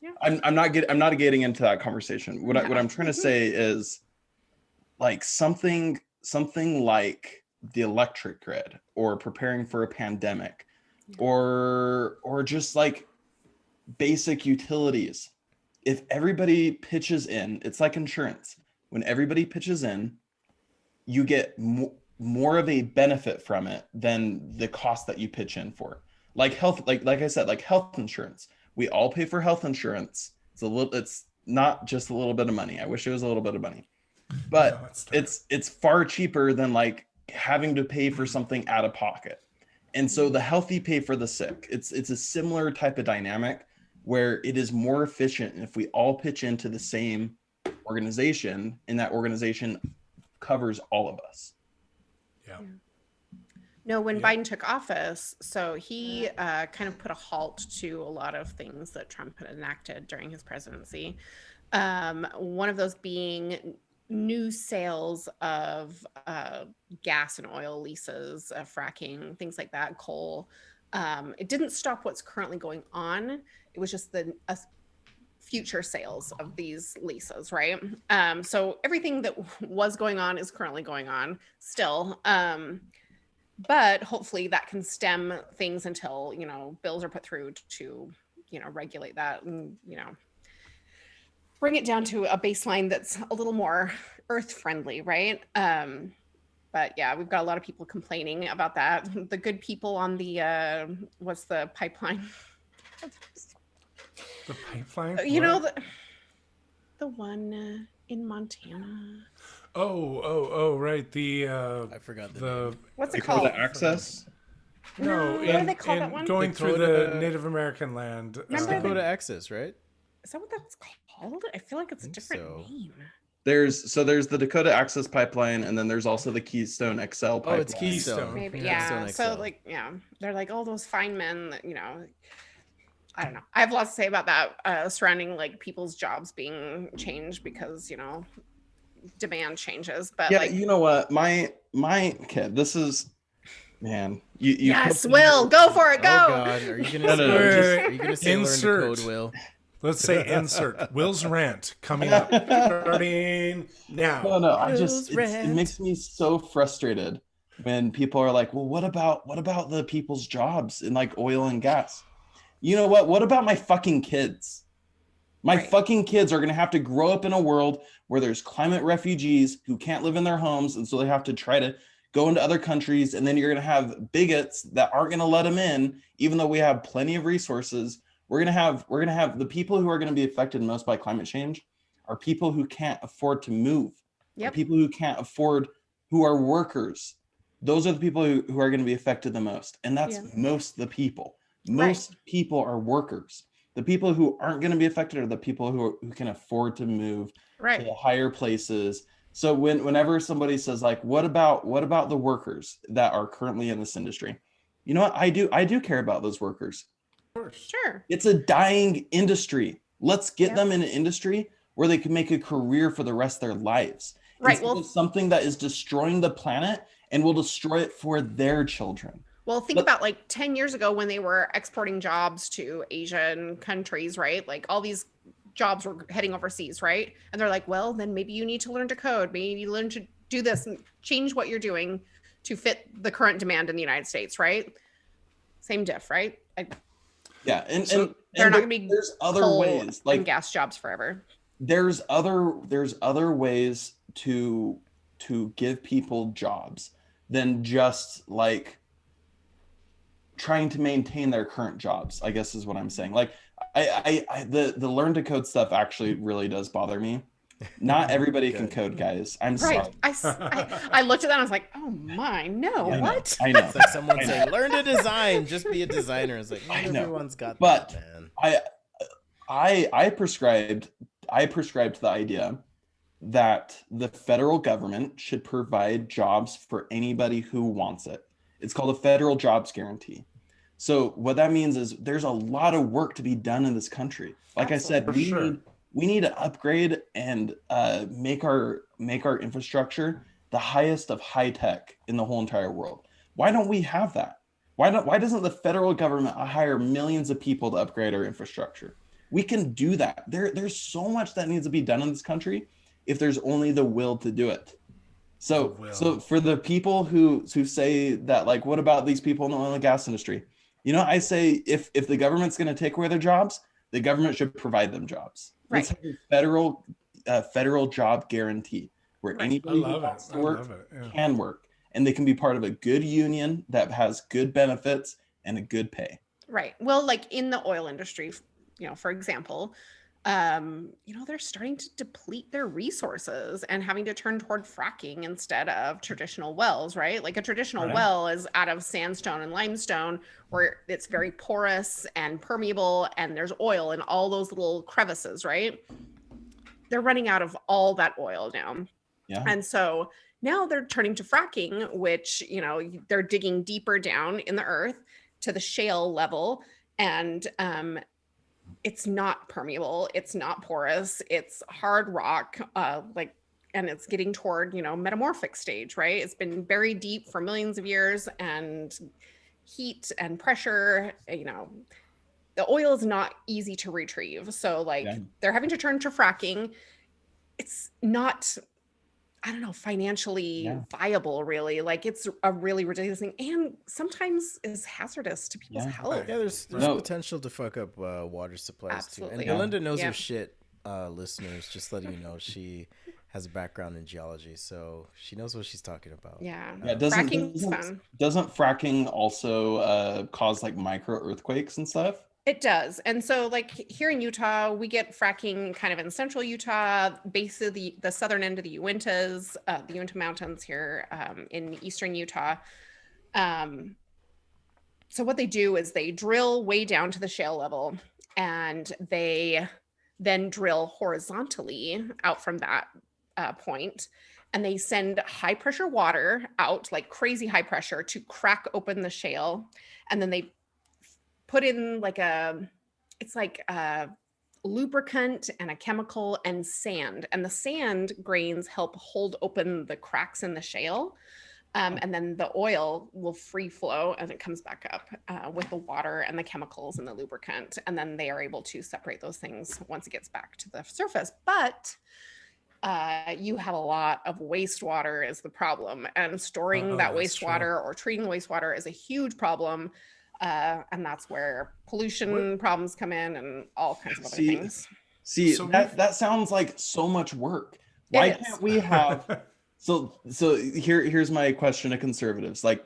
Yeah. I'm not getting into that conversation. What I'm trying to say is, like, something like the electric grid, or preparing for a pandemic, or just like basic utilities. If everybody pitches in, it's like insurance. When everybody pitches in, you get more of a benefit from it than the cost that you pitch in for. Like health, like I said, like health insurance. We all pay for health insurance. It's not just a little bit of money. I wish it was a little bit of money, but it's far cheaper than like having to pay for something out of pocket. And so the healthy pay for the sick. It's a similar type of dynamic where it is more efficient if we all pitch into the same organization, and that organization covers all of us. Yeah. No, when Biden took office, so he kind of put a halt to a lot of things that Trump had enacted during his presidency. One of those being new sales of gas and oil leases, fracking, things like that, coal. It didn't stop what's currently going on. It was just the future sales of these leases, right? So everything that was going on is currently going on still. But hopefully that can stem things until, bills are put through to, regulate that and, bring it down to a baseline that's a little more earth friendly, right? But yeah, we've got a lot of people complaining about that. The good people on the, what's the pipeline? The pipeline? The one in Montana. Oh, right. I forgot the name. What's it Dakota called? Access? No, What do they call that one? Going through Dakota- the Native American land. It's Remember Dakota Access, right? Is that what that's called? I feel like it's a think different so. name. There's the Dakota Access Pipeline, and then there's also the Keystone XL pipeline. Oh, it's Keystone. Maybe, Yeah, yeah. Keystone So XL. like, yeah, they're like all those fine men that, I don't know. I have lots to say about that surrounding like people's jobs being changed because, demand changes. But Yeah, like, you know what? My kid, this is, man. You yes, Will, go for it, go. Oh God, are you gonna say learn the code, Will? Let's say insert Will's rant coming up starting now. No, I Will's just it rant. makes me so frustrated when people are like, well, what about the people's jobs in like oil and gas? You know what? What about my fucking kids? My Right. fucking kids are gonna have to grow up in a world where there's climate refugees who can't live in their homes, and so they have to try to go into other countries, and then you're gonna have bigots that aren't gonna let them in, even though we have plenty of resources. We're gonna have the people who are gonna be affected most by climate change are people who can't afford to move. Yep. People who can't afford, who are workers. Those are the people who are going to be affected the most. And that's most the people. Most people are workers. The people who aren't going to be affected are the people who can afford to move to the higher places. So whenever somebody says like, what about the workers that are currently in this industry? You know what? I do care about those workers. Of course. Sure. It's a dying industry. Let's get Yep. them in an industry where they can make a career for the rest of their lives. Right, Instead well- of something that is destroying the planet and will destroy it for their children. Well, think But- about like 10 years ago when they were exporting jobs to Asian countries, right? Like all these jobs were heading overseas, right? And they're like, well, then maybe you need to learn to code. Maybe you learn to do this and change what you're doing to fit the current demand in the United States, right? Same diff, right? Yeah, and They're not going to be there's other coal ways, and like gas jobs forever. there's other ways to give people jobs than just like trying to maintain their current jobs, I guess is what I'm saying. Like the learn to code stuff actually really does bother me. Not everybody can code, guys. I'm Right. sorry. I looked at that and I was like, oh my, no, I know, what? I know. It's like someone I know. saying, "Learn to design, just be a designer." It's like, I not know. everyone's got But- that, man. I prescribed to the idea that the federal government should provide jobs for anybody who wants it. It's called a federal jobs guarantee. So what that means is there's a lot of work to be done in this country. Like I said, For sure. we need to upgrade and make our infrastructure the highest of high tech in the whole entire world. Why don't we have that? Why doesn't the federal government hire millions of people to upgrade our infrastructure? We can do that. There's so much that needs to be done in this country if there's only the will to do it. So The will. so for the people who say that, like, what about these people in the oil and gas industry? You know, I say if the government's going to take away their jobs, the government should provide them jobs. Let's Right. have a federal job guarantee where Right. I anybody who love wants it. to I work love it. Yeah. can work, and they can be part of a good union that has good benefits and a good pay. Right. Well, like in the oil industry, for example, they're starting to deplete their resources and having to turn toward fracking instead of traditional wells, right? Like a traditional Right. well is out of sandstone and limestone where it's very porous and permeable and there's oil in all those little crevices, right? They're running out of all that oil now. Yeah. And so now they're turning to fracking, which, they're digging deeper down in the earth to the shale level. And it's not permeable. It's not porous. It's hard rock, and it's getting toward, metamorphic stage, right? It's been buried deep for millions of years and heat and pressure, the oil is not easy to retrieve. So Yeah. they're having to turn to fracking. It's not, I don't know, financially Yeah. viable, really. Like it's a really ridiculous thing, and sometimes is hazardous to people's Yeah. health. Yeah, there's No. potential to fuck up water supplies Absolutely. too. And Belinda knows Yeah. her shit, listeners. Just letting you know, she has a background in geology, so she knows what she's talking about. Yeah. Yeah, Fracking's fun. doesn't fracking also cause like micro earthquakes and stuff? It does. And so like here in Utah, we get fracking kind of in central Utah, base of the southern end of the Uintas, the Uinta Mountains here in eastern Utah. So what they do is they drill way down to the shale level and they then drill horizontally out from that point, and they send high pressure water out, like crazy high pressure, to crack open the shale. And then they put in it's like a lubricant and a chemical and sand, and the sand grains help hold open the cracks in the shale. And then the oil will free flow and it comes back up with the water and the chemicals and the lubricant. And then they are able to separate those things once it gets back to the surface. But you have a lot of wastewater is the problem. And storing that that's true. wastewater or treating the wastewater is a huge problem. And that's where pollution problems come in and all kinds of other things. See, So that sounds like so much work. It Why is. can't we have so here's my question to conservatives. Like,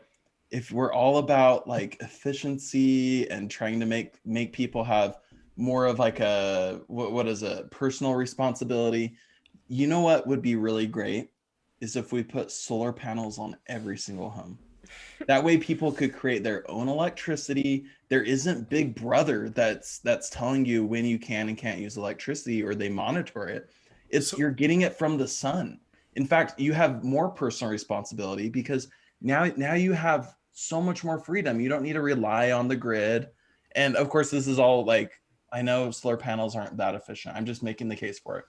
if we're all about like efficiency and trying to make people have more of like a what is a personal responsibility, you know what would be really great is if we put solar panels on every single home. That way people could create their own electricity. There isn't Big Brother that's telling you when you can and can't use electricity, or they monitor it. You're getting it from the sun. In fact, you have more personal responsibility because now you have so much more freedom. You don't need to rely on the grid. And of course, this is all like, I know solar panels aren't that efficient. I'm just making the case for it.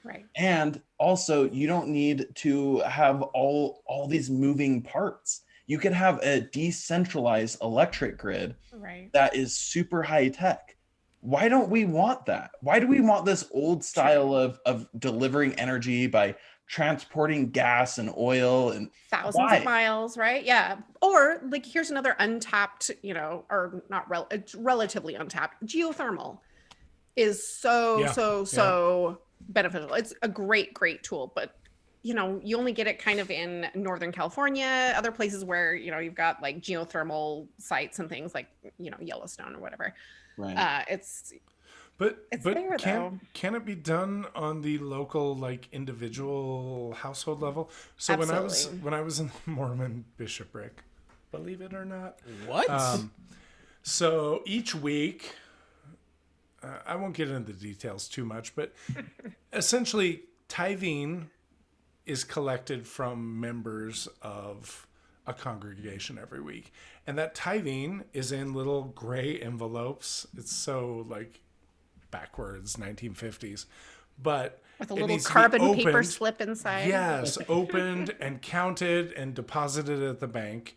Right. And also, you don't need to have all these moving parts. You could have a decentralized electric grid that is super high tech. Why don't we want that? Why do we want this old style of delivering energy by transporting gas and oil and thousands of miles, right? Yeah. Or like, here's another untapped, or not it's relatively untapped. Geothermal is so beneficial. It's a great tool, but you only get it kind of in Northern California, other places where, you've got like geothermal sites and things like, Yellowstone or whatever. Right. But there, can it be done on the local, like, individual household level? So Absolutely. when I was in the Mormon bishopric, believe it or not, What? so each week, I won't get into the details too much, but essentially tithing is collected from members of a congregation every week, and that tithing is in little gray envelopes. It's so like backwards 1950s, but with a little carbon paper slip inside. Yes, opened and counted and deposited at the bank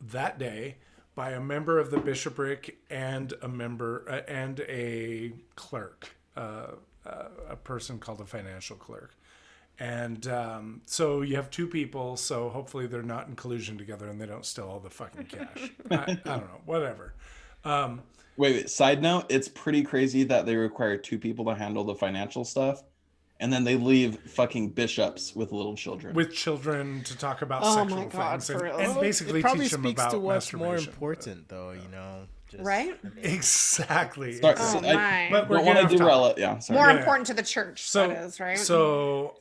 that day by a member of the bishopric and a member and a clerk, a person called a financial clerk. And so you have two people, so hopefully they're not in collusion together and they don't steal all the fucking cash. I don't know, whatever. Wait, side note, it's pretty crazy that they require two people to handle the financial stuff, and then they leave fucking bishops with little children. With children to talk about Oh sexual my God, things for real. and basically it probably teach them speaks about to what's masturbation. more important, though, just, Right? I mean, Exactly. Sorry, Oh, I my. But we're don't want to getting off derail topic. it. Yeah, sorry. More Yeah. important to the church, that is, right? So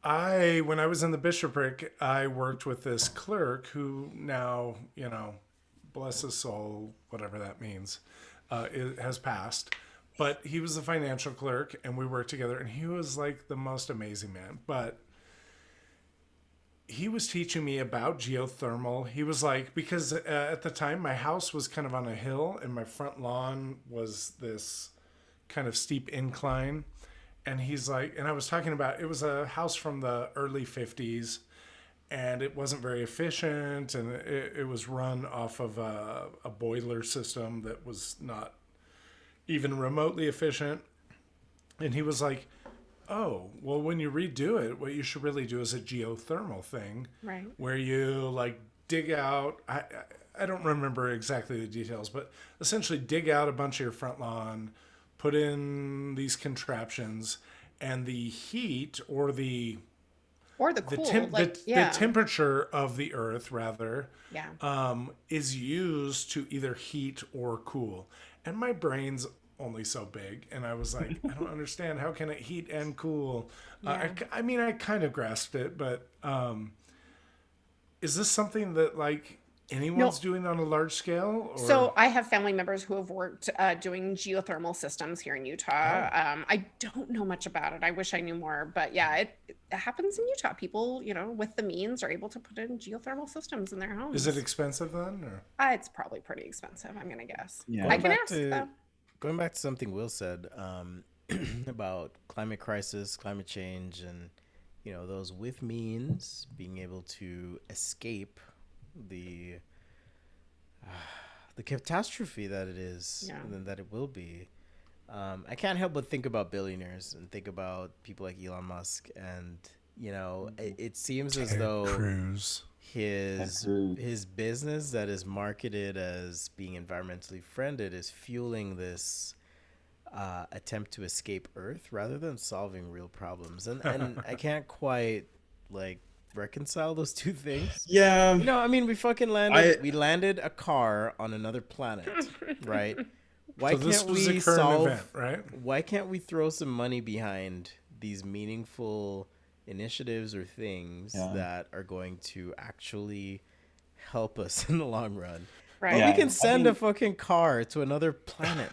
when I was in the bishopric, I worked with this clerk who now, bless his soul, whatever that means, has passed. But he was the financial clerk, and we worked together, and he was like the most amazing man. But he was teaching me about geothermal. He was like, because at the time my house was kind of on a hill, and my front lawn was this kind of steep incline. And he's like, and I was talking about, it was a house from the early 50s, and it wasn't very efficient, and it was run off of a boiler system that was not even remotely efficient. And he was like, oh, well, when you redo it, what you should really do is a geothermal thing, Right. where you like dig out, I don't remember exactly the details, but essentially dig out a bunch of your front lawn, put in these contraptions, and the heat or the Or the the, cool, the temperature of the earth rather yeah. is used to either heat or cool. And my brain's only so big, and I was like, I don't understand, how can it heat and cool? Yeah. I mean, I kind of grasped it, but is this something that like anyone's doing on a large scale? Or? So I have family members who have worked doing geothermal systems here in Utah. I don't know much about it. I wish I knew more, but yeah, it happens in Utah. People, with the means are able to put in geothermal systems in their homes. Is it expensive then? Or? It's probably pretty expensive, I'm going to guess. Yeah. I can ask though. Going back to something Will said about climate crisis, climate change, and those with means being able to escape the catastrophe that it is and that it will be. I can't help but think about billionaires and think about people like Elon Musk, and it seems as though Cruz. his business that is marketed as being environmentally friendly is fueling this attempt to escape Earth rather than solving real problems, and I can't quite reconcile those two things. Yeah. I mean, we fucking landed a car on another planet, right? Why So this can't was we a current solve? event, right? Why can't we throw some money behind these meaningful initiatives or things that are going to actually help us in the long run? Right. But Yeah. we can send a fucking car to another planet.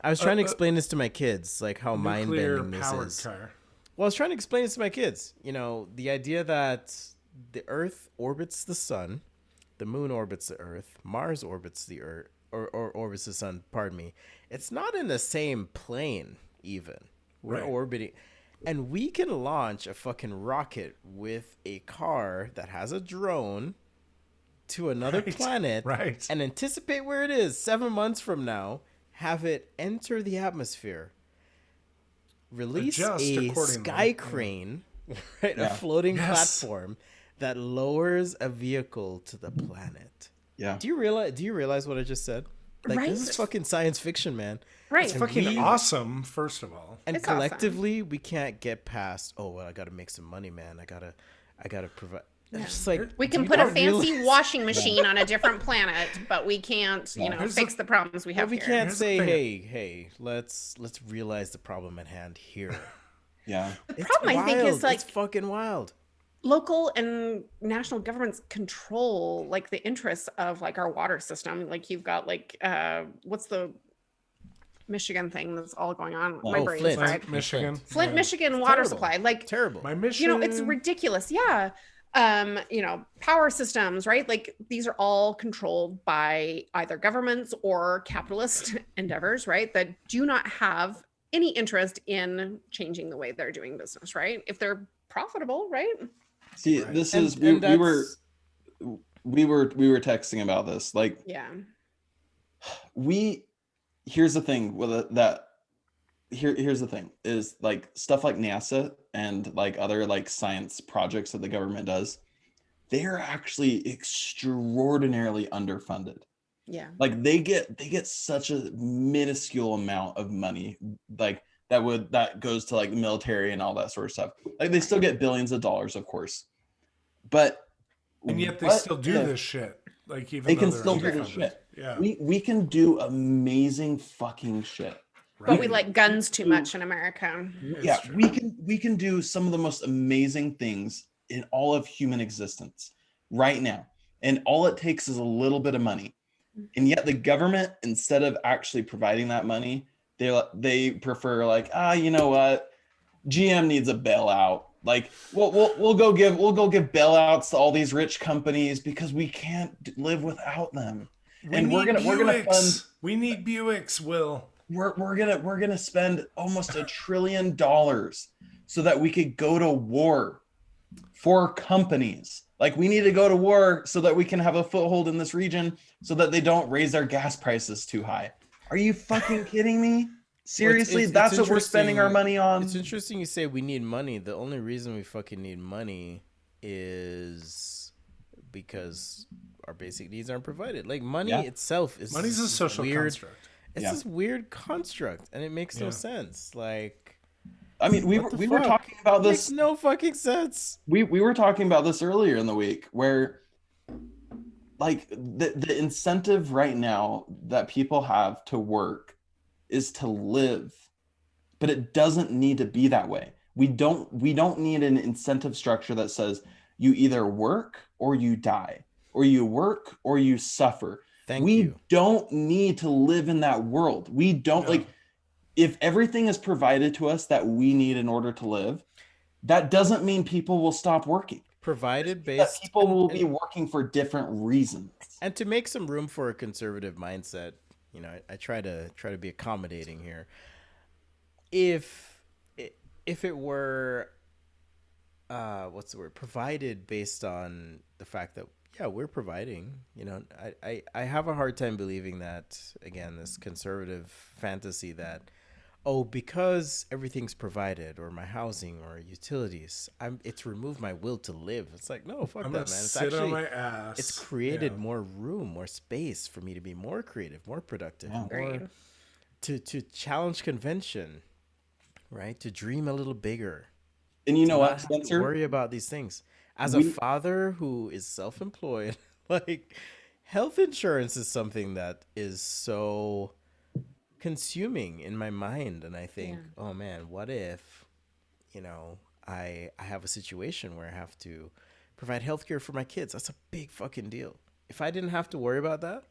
I was trying to explain this to my kids, how mind-bending this Nuclear-powered is. car. Well, I was trying to explain this to my kids. The idea that the Earth orbits the sun, the moon orbits the Earth, Mars orbits the Earth, or orbits the sun, pardon me. It's not in the same plane, even. We're Right. orbiting. And we can launch a fucking rocket with a car that has a drone to another Right. planet Right. and anticipate where it is 7 months from now, have it enter the atmosphere, release Adjust a accordingly. sky crane, right, a Yeah. floating Yes. platform that lowers a vehicle to the planet. Yeah. Do you realize what I just said? Like, Right. this is fucking science fiction, man. Right. It's fucking we- awesome, first of all. And It's awesome. collectively, we can't get past, oh, well, I got to make some money, man. I gotta provide. It's just like, We can do put a not realize- fancy washing machine on a different planet, but we can't, Here's fix the problems we But have we here. can't Here's the say, thing. hey, let's realize the problem at hand here. Yeah. It's problem, I think, is, wild. like- it's fucking wild. Local and national governments control like the interests of like our water system. Like you've got like what's the Michigan thing that's all going on? My Oh, brain's Flint. fried. Michigan. Flint, Yeah. Michigan water terrible. supply. Like Terrible. My mission. it's ridiculous. Yeah. Power systems, right? Like these are all controlled by either governments or capitalist endeavors, right? That do not have any interest in changing the way they're doing business, right? If they're profitable, right? See, Right. this And- is and we were that's- we were texting about this. Like Yeah. here's the thing with that. Here's the thing is like stuff like NASA and like other like science projects that the government does. They are actually extraordinarily underfunded. Yeah. Like they get such a minuscule amount of money, like that goes to like the military and all that sort of stuff. Like they still get billions of dollars, of course, but And yet they what still do the- this shit. Like even They though can they're still do this underfunded. shit. Yeah. We can do amazing fucking shit. But we Right. like guns too much in America. It's Yeah, true. we can do some of the most amazing things in all of human existence right now. And all it takes is a little bit of money. And yet the government, instead of actually providing that money, they prefer like, you know what? GM needs a bailout. Like we'll go give bailouts to all these rich companies because we can't live without them. And we're gonna fund We need Buicks, Will. we're gonna spend almost $1 trillion so that we could go to war for companies. Like we need to go to war so that we can have a foothold in this region so that they don't raise our gas prices too high. Are you fucking kidding me? Seriously, it's that's what we're spending our interesting- money on. It's interesting you say we need money. The only reason we fucking need money is because our basic needs aren't provided. Like money Yeah. itself is Money's a this social weird, construct. It's Yeah. this weird construct, and it makes no Yeah. sense. Like I mean, we what the were fuck? talking about it makes this. no fucking sense. We were talking about this earlier in the week where like the incentive right now that people have to work is to live, but it doesn't need to be that way. We don't need an incentive structure that says you either work or you die, or you work or you suffer. Thank we you. don't need to live in that world. We don't No. like if everything is provided to us that we need in order to live, that doesn't mean people will stop working. Provided That based people will and- be working for different reasons. And to make some room for a conservative mindset, I try to be accommodating here. If it were, what's the word? Provided based on the fact that we're providing. I have a hard time believing that, again, this conservative fantasy that, because everything's provided, or my housing or utilities, it's removed my will to live. It's like, no, fuck I'm that, gonna man. It's sit actually on my ass. it's created Yeah. more room, more space for me to be more creative, more productive, Yeah. Agreed. more to challenge convention, right? To dream a little bigger. And you know to what, not have to Spencer? worry about these things. As We- a father who is self-employed, like health insurance is something that is so consuming in my mind, and I think, Yeah. oh man, what if, I have a situation where I have to provide healthcare for my kids? That's a big fucking deal. If I didn't have to worry about that,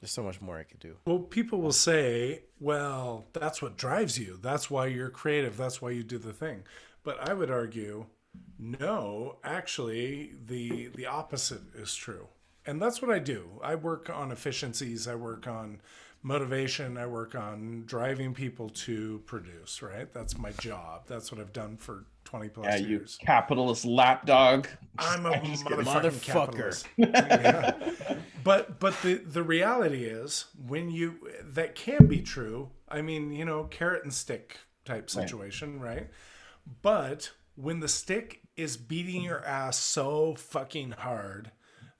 there's so much more I could do. Well, people will say, well, that's what drives you. That's why you're creative. That's why you do the thing. But I would argue, no, actually, the opposite is true. And that's what I do. I work on efficiencies. I work on motivation. I work on driving people to produce, right? That's my job. That's what I've done for 20 plus You years. capitalist lapdog. I'm a just kidding. motherfucking capitalist. Yeah. But the reality is that can be true. I mean, carrot and stick type situation, right? But when the stick is beating your ass so fucking hard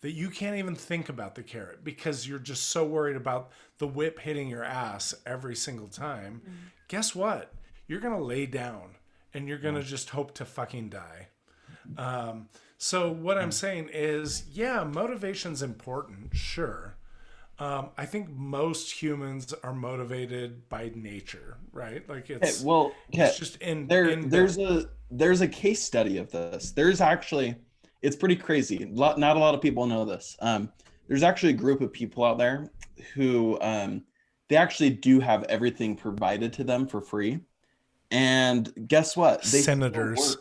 that you can't even think about the carrot because you're just so worried about the whip hitting your ass every single time, guess what? You're going to lay down and you're going to just hope to fucking die. So what I'm saying is, yeah, motivation's important, sure. I think most humans are motivated by nature, right? Like it's just there's a case study of this. There's actually, it's pretty crazy. Not a lot of people know this. There's actually a group of people out there who they actually do have everything provided to them for free. And guess what? They senators.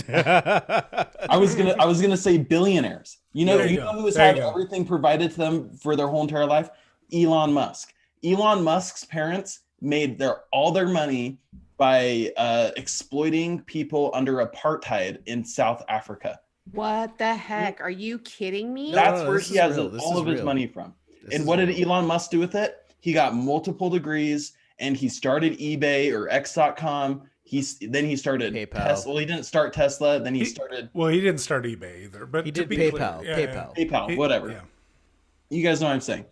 I was gonna say billionaires. You know who has had everything provided to them for their whole entire life? Elon Musk. Elon Musk's parents made all their money by exploiting people under apartheid in South Africa. What the heck? Are you kidding me? That's where he has all of his money from. And what did Elon Musk do with it? He got multiple degrees and he started eBay or X.com. Then he started PayPal. Tesla. Well, he didn't start Tesla. Then he started. Well, he didn't start eBay either, but he did PayPal. PayPal, whatever. Yeah. You guys know what I'm saying.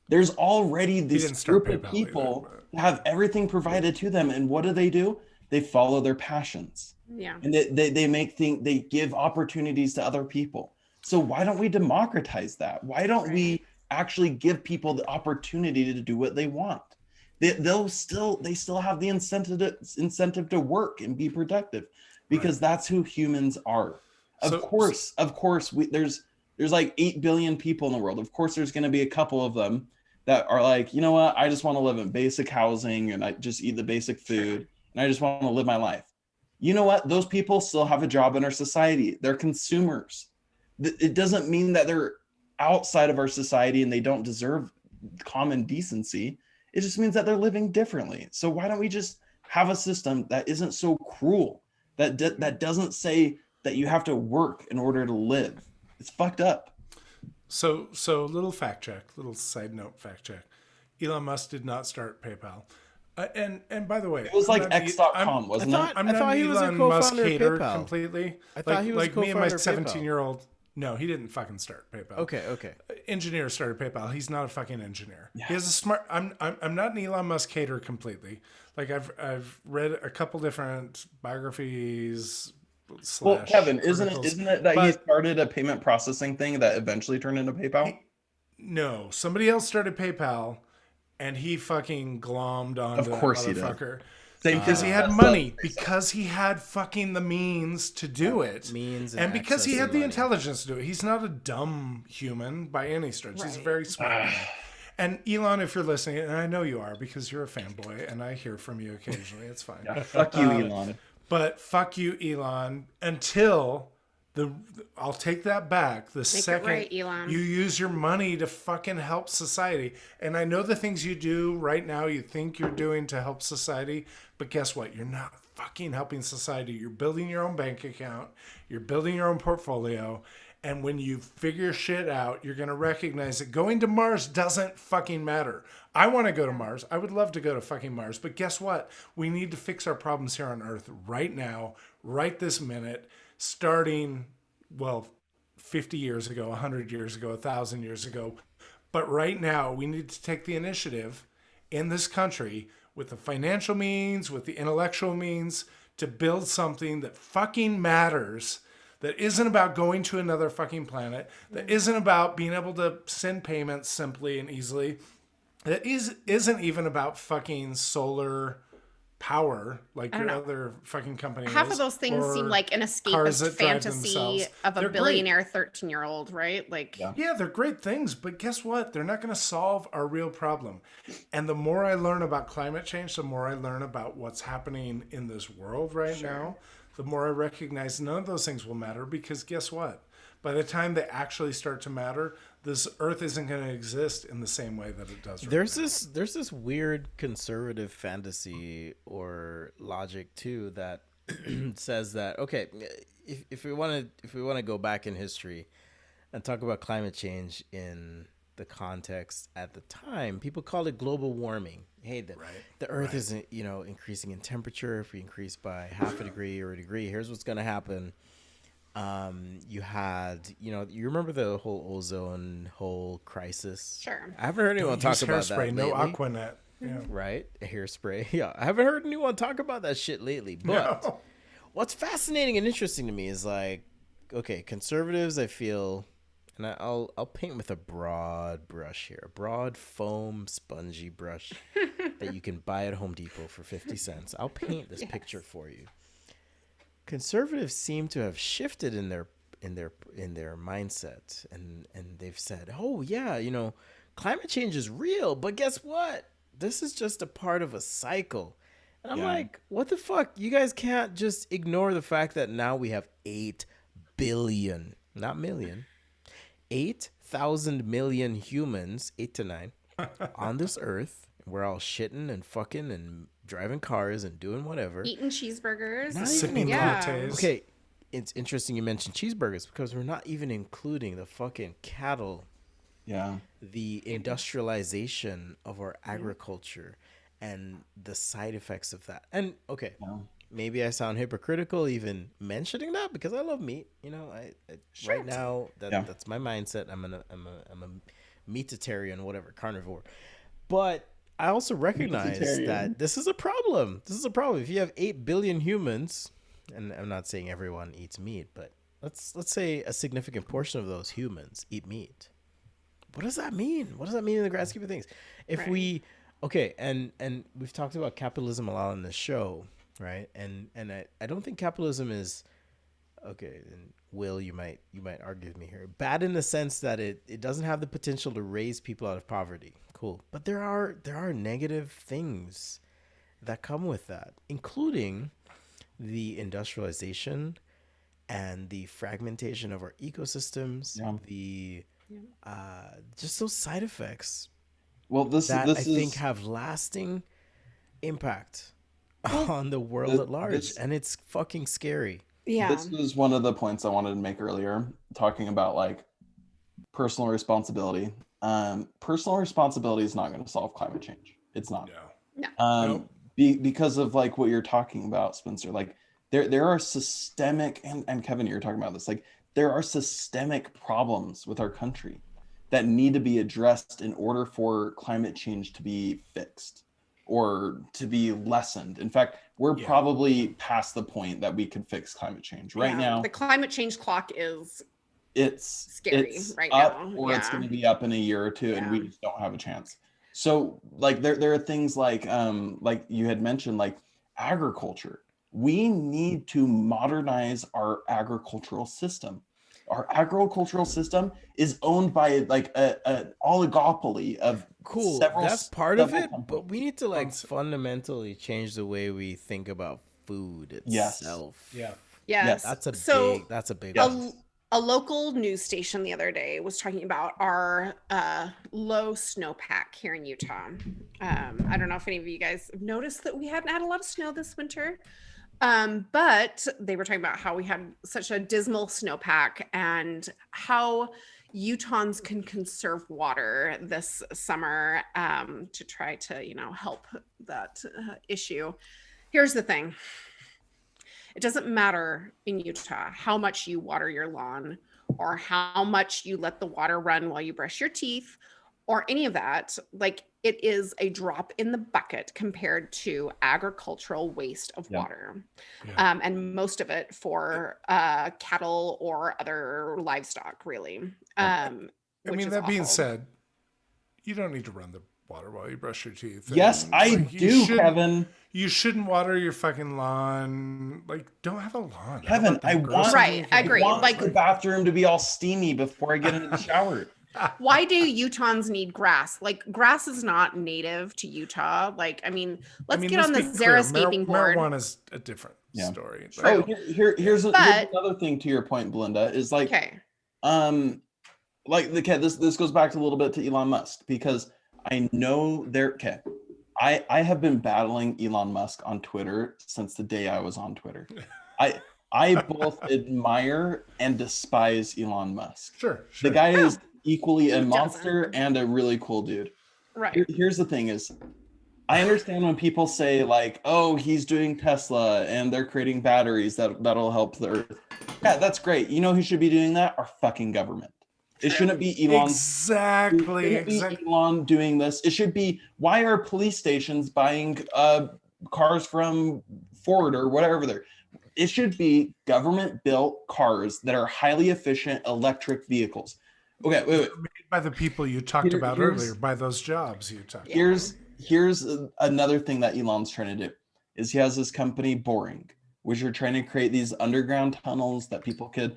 There's already this group of people that have everything provided to them, and what do? They follow their passions. Yeah. And they give opportunities to other people. So why don't we democratize that? Why don't we actually give people the opportunity to do what they want? They still have the incentive to work and be productive because that's who humans are. Of course, there's like 8 billion people in the world. Of course, there's going to be a couple of them that are like, you know what? I just want to live in basic housing and I just eat the basic food and I just want to live my life. You know what? Those people still have a job in our society. They're consumers. It doesn't mean that they're outside of our society and they don't deserve common decency. It just means that they're living differently. So why don't we just have a system that isn't so cruel, that doesn't say that you have to work in order to live? It's fucked up. So little side note fact check. Elon Musk did not start PayPal. And by the way, it was like X.com, wasn't it? I'm not an Elon Musk hater completely. I thought he was like me and my co-founder of PayPal. 17-year-old. No, he didn't fucking start PayPal. Okay. Engineer started PayPal. He's not a fucking engineer. Yeah. He has a smart. I'm not an Elon Musk hater completely. Like I've read a couple different biographies. Well, Kevin, isn't it that he started a payment processing thing that eventually turned into PayPal? No, somebody else started PayPal, and he fucking glommed on. Of course he did. Because he had money, because he had fucking the means to do it. And because he had the intelligence to do it. He's not a dumb human by any stretch. Right. He's a very smart man. And Elon, if you're listening, and I know you are because you're a fanboy, and I hear from you occasionally. It's fine. Yeah, fuck you, Elon. But fuck you, Elon, until I'll take that back. The second you use your money to fucking help society. And I know the things you do right now, you think you're doing to help society, but guess what? You're not fucking helping society. You're building your own bank account. You're building your own portfolio. And when you figure shit out, you're going to recognize that going to Mars doesn't fucking matter. I want to go to Mars. I would love to go to fucking Mars. But guess what? We need to fix our problems here on Earth right now, right this minute, starting, 50 years ago, 100 years ago, 1,000 years ago. But right now, we need to take the initiative in this country with the financial means, with the intellectual means, to build something that fucking matters, that isn't about going to another fucking planet, that isn't about being able to send payments simply and easily, that isn't even about fucking solar power like your other fucking company. Half of those things seem like an escapist fantasy of a billionaire 13-year-old, right? Like, yeah, they're great things, but guess what? They're not going to solve our real problem. And the more I learn about climate change, the more I learn about what's happening in this world right now, the more I recognize none of those things will matter, because guess what? By the time they actually start to matter, this Earth isn't going to exist in the same way that it does. There's this weird conservative fantasy or logic too that says that, okay, if we want to go back in history and talk about climate change in the context at the time, people called it global warming. Hey, the Earth isn't, increasing in temperature. If we increase by half a degree or a degree, here's what's going to happen. You had, you remember the whole ozone hole crisis? Sure. I haven't heard anyone talk about that lately. No Aquanet. Yeah. Right? Hairspray. Yeah. I haven't heard anyone talk about that shit lately. But what's fascinating and interesting to me is like, okay, conservatives, I feel, and I'll paint with a broad brush here, a broad foam spongy brush that you can buy at Home Depot for 50 cents. I'll paint this picture for you. Conservatives seem to have shifted in their mindset, and they've said, oh yeah, climate change is real, but guess what? This is just a part of a cycle. And I'm like, what the fuck? You guys can't just ignore the fact that now we have 8 billion, not million, 8,000 million humans, 8 to 9, on this earth. We're all shitting and fucking and driving cars and doing whatever. Eating cheeseburgers. Sipping lattes. Okay, it's interesting you mentioned cheeseburgers because we're not even including the fucking cattle. Yeah. The industrialization of our agriculture and the side effects of that. And okay, maybe I sound hypocritical even mentioning that because I love meat. Right now that's my mindset. I'm a meatitarian, whatever, carnivore. But I also recognize that this is a problem. This is a problem. If you have 8 billion humans, and I'm not saying everyone eats meat, but let's say a significant portion of those humans eat meat. What does that mean? What does that mean in the grand scheme of things? If we, and we've talked about capitalism a lot on this show, right? And I don't think capitalism is, okay, and Will, you might argue with me here, bad in the sense that it doesn't have the potential to raise people out of poverty. Cool. But there are negative things that come with that, including the industrialization and the fragmentation of our ecosystems, just those side effects. Well, I think have lasting impact on the world at large, and it's fucking scary. Yeah. This was one of the points I wanted to make earlier, talking about like personal responsibility. Personal responsibility is not going to solve climate change. It's not. No. Because of like what you're talking about, Spencer. Like there are systemic, and Kevin, you're talking about this. Like there are systemic problems with our country that need to be addressed in order for climate change to be fixed or to be lessened. In fact, we're probably past the point that we could fix climate change right now. The climate change clock is it's scary right now. Or it's going to be up in a year or two, and we just don't have a chance. So like there are things like you had mentioned, like agriculture. We need to modernize our agricultural system. Our agricultural system is owned by like an oligopoly of That's part of it, but we need to like fundamentally change the way we think about food itself. Yes. That's a big one. A local news station the other day was talking about our low snowpack here in Utah. I don't know if any of you guys have noticed that we hadn't had a lot of snow this winter. But they were talking about how we had such a dismal snowpack and how Utahns can conserve water this summer to try to, help that issue. Here's the thing. It doesn't matter in Utah how much you water your lawn or how much you let the water run while you brush your teeth or any of that. Like, it is a drop in the bucket compared to agricultural waste of water. And most of it for cattle or other livestock, really. I mean, that being said, you don't need to run the water while you brush your teeth. Yes, I do, Kevin. You shouldn't water your fucking lawn. Like, don't have a lawn. Kevin, I want I agree. Like the bathroom to be all steamy before I get into the shower. Why do Utahns need grass? Like, grass is not native to Utah. Like, let's get on the xeriscaping board. Marijuana is a different story. Here's another thing to your point, Belinda, is like, like the cat. This goes back a little bit to Elon Musk because I know there. Okay, I have been battling Elon Musk on Twitter since the day I was on Twitter. I both admire and despise Elon Musk. Sure. The guy is equally a Who monster doesn't? and a really cool dude. Right. Here's the thing is, I understand when people say like, oh, he's doing Tesla and they're creating batteries that'll help the earth. Yeah, that's great. You know who should be doing that? Our fucking government. It shouldn't be Elon. Exactly. It shouldn't be Elon doing this. It should be, why are police stations buying cars from Ford or whatever they're. It should be government-built cars that are highly efficient electric vehicles. Okay, wait. Made by the people you talked about earlier, by those jobs you talked about. Here's another thing that Elon's trying to do, is he has this company, Boring, which are trying to create these underground tunnels that people could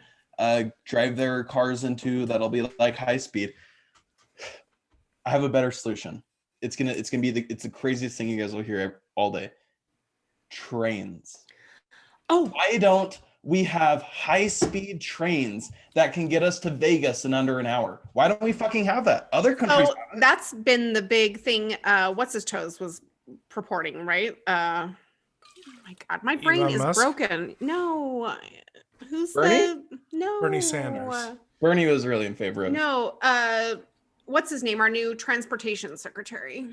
drive their cars into that'll be like high speed. I have a better solution. It's gonna be the craziest thing you guys will hear all day. Trains. Oh, Why don't we have high-speed trains that can get us to Vegas in under an hour? Why don't we fucking have that? Other countries so that's been the big thing. What's his toes was purporting, right? Oh my God, my brain Elon is Musk? broken. No, who's Bernie? no Bernie Sanders. Bernie was really in favor of. No, what's his name? Our new transportation secretary.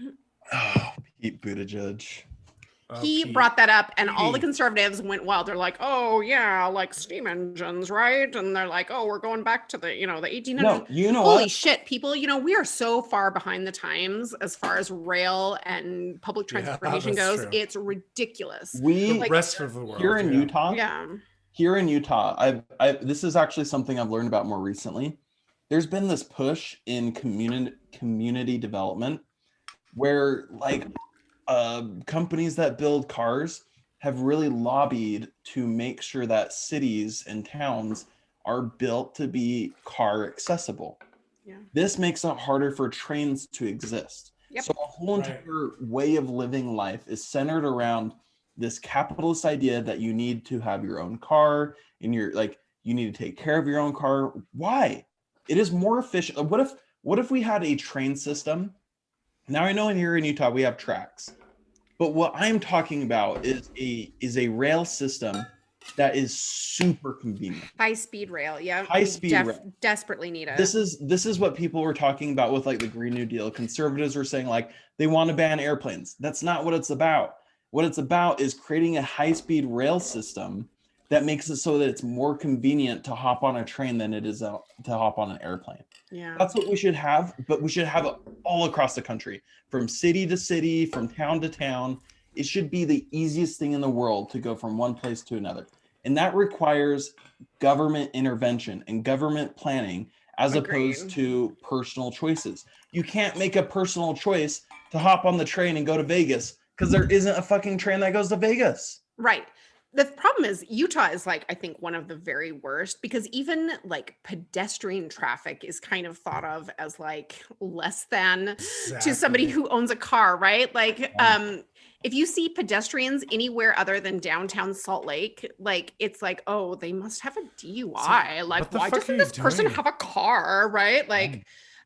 Oh, Pete Buttigieg. He Pete. brought that up, and all the conservatives went wild. They're like, "Oh yeah, like steam engines, right?" And they're like, "Oh, we're going back to the the 1800s." No, you know Holy what? shit, people! We are so far behind the times as far as rail and public Yeah, transportation that's goes. true. It's ridiculous. We The rest of the world. here in yeah. Utah. Yeah. Here in Utah, this is actually something I've learned about more recently. There's been this push in community development where like companies that build cars have really lobbied to make sure that cities and towns are built to be car accessible. Yeah. This makes it harder for trains to exist. Yep. So a whole Right. entire way of living life is centered around this capitalist idea that you need to have your own car and you need to take care of your own car. Why? It is more efficient. What if we had a train system? Now I know here in Utah we have tracks. But what I'm talking about is a rail system that is super convenient. High speed rail. Yeah. High speed rail. Desperately need it. This is what people were talking about with like the Green New Deal. Conservatives were saying like they want to ban airplanes. That's not what it's about. What it's about is creating a high-speed rail system that makes it so that it's more convenient to hop on a train than it is to hop on an airplane. Yeah. That's what we should have, but we should have it all across the country, from city to city, from town to town. It should be the easiest thing in the world to go from one place to another. And that requires government intervention and government planning as Agreed. opposed to personal choices. You can't make a personal choice to hop on the train and go to Vegas because there isn't a fucking train that goes to Vegas. Right. The problem is Utah is like, I think, one of the very worst because even like pedestrian traffic is kind of thought of as like less than to somebody who owns a car, right? Like, if you see pedestrians anywhere other than downtown Salt Lake, like it's like, oh, they must have a DUI. Like, why doesn't this person have a car, right? Like,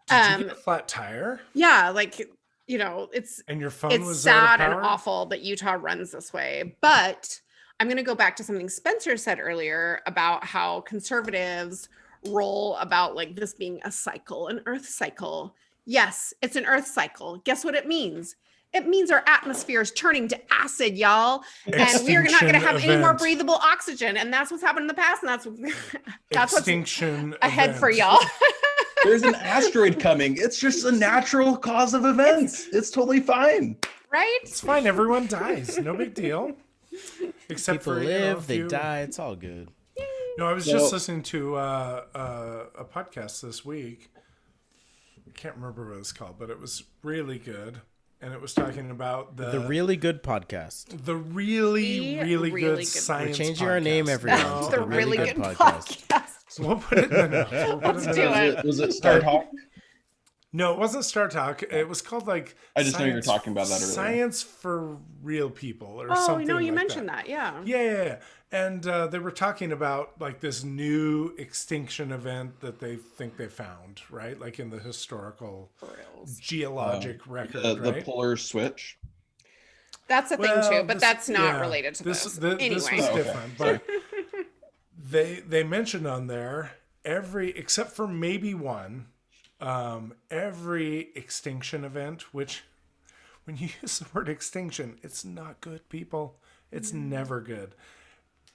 Did you get a flat tire? yeah, like it's And your phone it's was sad out of and power? awful that Utah runs this way. But I'm going to go back to something Spencer said earlier about how conservatives roll about like this being a cycle, an earth cycle. Yes, it's an earth cycle. Guess what it means? It means our atmosphere is turning to acid, y'all. And we're not going to have any more event. breathable oxygen. And that's what's happened in the past. And that's what's Extinction ahead for event. y'all. There's an asteroid coming. It's just a natural cause of events. It's totally fine. Right? It's fine. Everyone dies. No big deal. Except People for live, they few- die. It's all good. No, I was just listening to a podcast this week. I can't remember what it's called, but it was really good, and it was talking about The Really Good Podcast. the really, really really good good- science. We're changing our podcast. name everyone. No, The really good podcast. So we'll put it in the notes. We'll put Let's it in do the notes. it. Was it Star Talk? No, it wasn't Star Talk. It was called like. I just know you were talking about that earlier. Science for Real People or Oh, something. no, you like mentioned that. Yeah. Yeah. And they were talking about like this new extinction event that they think they found, right? Like in the historical geologic record, the polar switch. That's a thing too, but that's not related to this. Anyway. This was different, but they mentioned on there except for maybe one, every extinction event, which when you use the word extinction, it's not good, people. It's never good.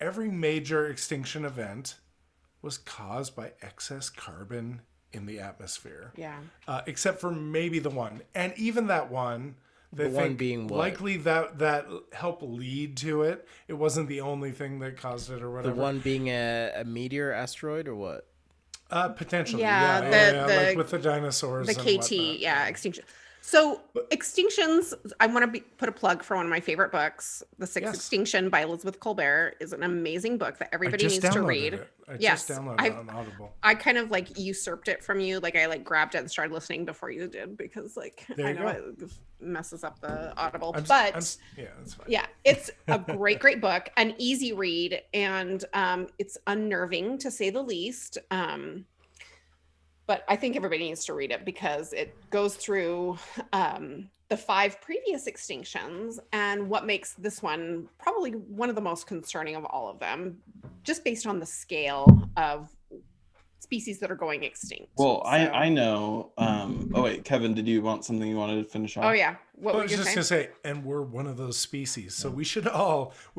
Every major extinction event was caused by excess carbon in the atmosphere. Yeah. Except for maybe the one. And even that one, they The one think being what? likely that helped lead to it. It wasn't the only thing that caused it or whatever. The one being a meteor asteroid or what? Potentially, Yeah, like with the dinosaurs. The and KT, whatnot. extinction. So extinctions, I want to put a plug for one of my favorite books. The Sixth Extinction by Elizabeth Colbert is an amazing book that everybody needs to read. I just downloaded it on Audible. I kind of like usurped it from you. Like I like grabbed it and started listening before you did because like I know it messes up the Audible. Yeah, that's fine. Yeah, it's a great book, an easy read, and it's unnerving to say the least. But I think everybody needs to read it because it goes through the 5 previous extinctions and what makes this one probably one of the most concerning of all of them, just based on the scale of species that are going extinct. Well, so. I know. Oh wait, Kevin, did you want something you wanted to finish off? Oh yeah. What were you just gonna say? And we're one of those species, so we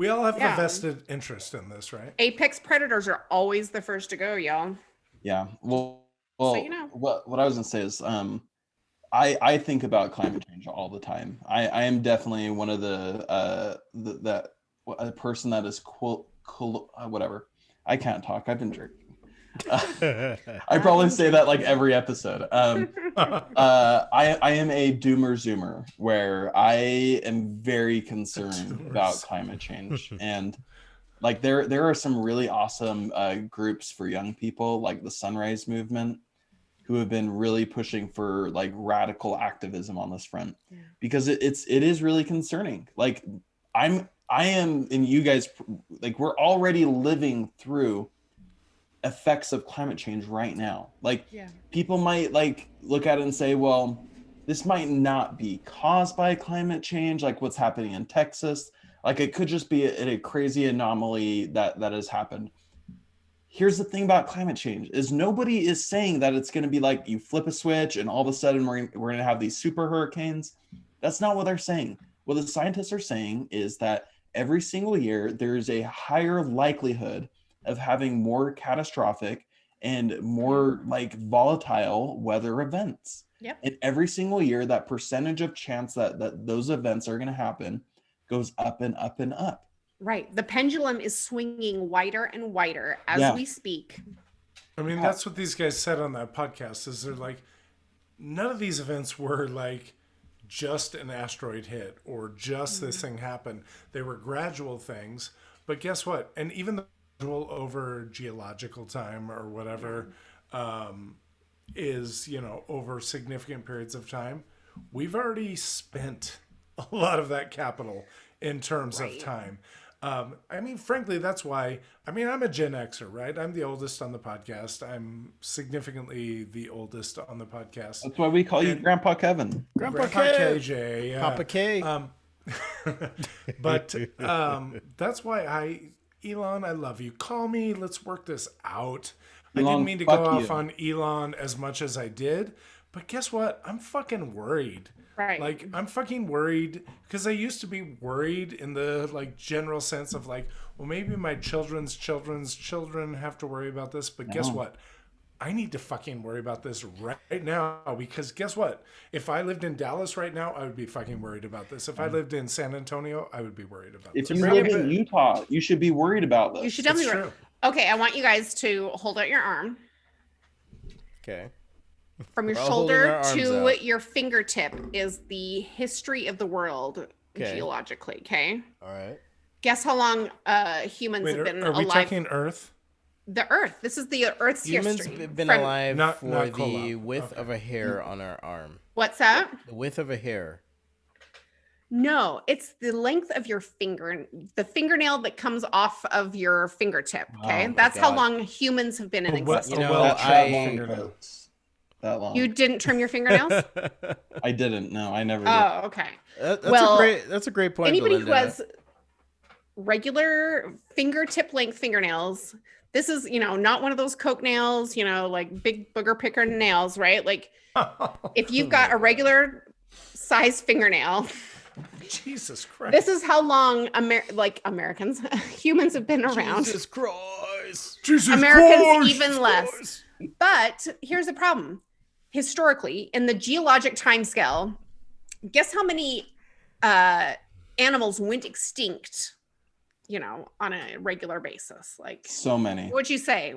all have a vested interest in this, right? Apex predators are always the first to go, y'all. Yeah. Well, so you know. what I was gonna say is, I think about climate change all the time. I am definitely one of a person that is whatever. I can't talk. I've been drinking. I probably say that like every episode. I am a doomer zoomer where I am very concerned about climate change, and like there are some really awesome groups for young people like the Sunrise Movement who have been really pushing for like radical activism on this front because it is really concerning. Like I am, and you guys, like we're already living through effects of climate change right now. Like people might like look at it and say, well, this might not be caused by climate change, like what's happening in Texas. Like it could just be a crazy anomaly that has happened. Here's the thing about climate change is nobody is saying that it's going to be like you flip a switch and all of a sudden we're going to have these super hurricanes. That's not what they're saying. What the scientists are saying is that every single year there's a higher likelihood of having more catastrophic and more like volatile weather events. Yep. And every single year that percentage of chance that those events are going to happen goes up and up and up. Right. The pendulum is swinging wider and wider as we speak. I mean, that's what these guys said on that podcast is they're like, none of these events were like just an asteroid hit or just this thing happened. They were gradual things. But guess what? And even the gradual over geological time or whatever is, over significant periods of time, we've already spent a lot of that capital in terms of time. I mean, frankly, that's why, I'm a Gen Xer, right? I'm the oldest on the podcast. I'm significantly the oldest on the podcast. That's why we call you Grandpa Kevin. Grandpa KJ. Papa K. But that's why Elon, I love you. Call me. Let's work this out. Elon, I didn't mean to go off on Elon as much as I did. But guess what? I'm fucking worried. Right. Like, I'm fucking worried because I used to be worried in the like general sense of like, well, maybe my children's children have to worry about this. But guess what? I need to fucking worry about this right now because guess what? If I lived in Dallas right now, I would be fucking worried about this. If I lived in San Antonio, I would be worried about this. If you live in Utah, you should be worried about this. You should definitely be worried. Okay, I want you guys to hold out your arm. Okay. From your shoulder to your fingertip is the history of the world geologically, okay? All right. Guess how long humans have been alive? Are we talking Earth? The Earth. This is the Earth's Humans history. been From- alive Not for the Kolob. width Okay. of a hair on our arm. What's that? The width of a hair. No, it's the length of your the fingernail that comes off of your fingertip. Okay, Oh my that's how God. long humans have been in A well- existence. You a know, well-trimmed I- fingernail. folks. That long. You didn't trim your fingernails? I didn't. No, I never did. Oh, okay. That's a great point. Anybody Belinda. who has regular fingertip length fingernails, this is, not one of those Coke nails, like big booger picker nails, right? Like if you've got a regular size fingernail, Jesus Christ. this is how long Americans, humans have been around. Jesus Christ. Jesus Americans Christ. even less. But here's the problem. Historically, in the geologic time scale, guess how many animals went extinct, on a regular basis? Like, So many. what'd you say?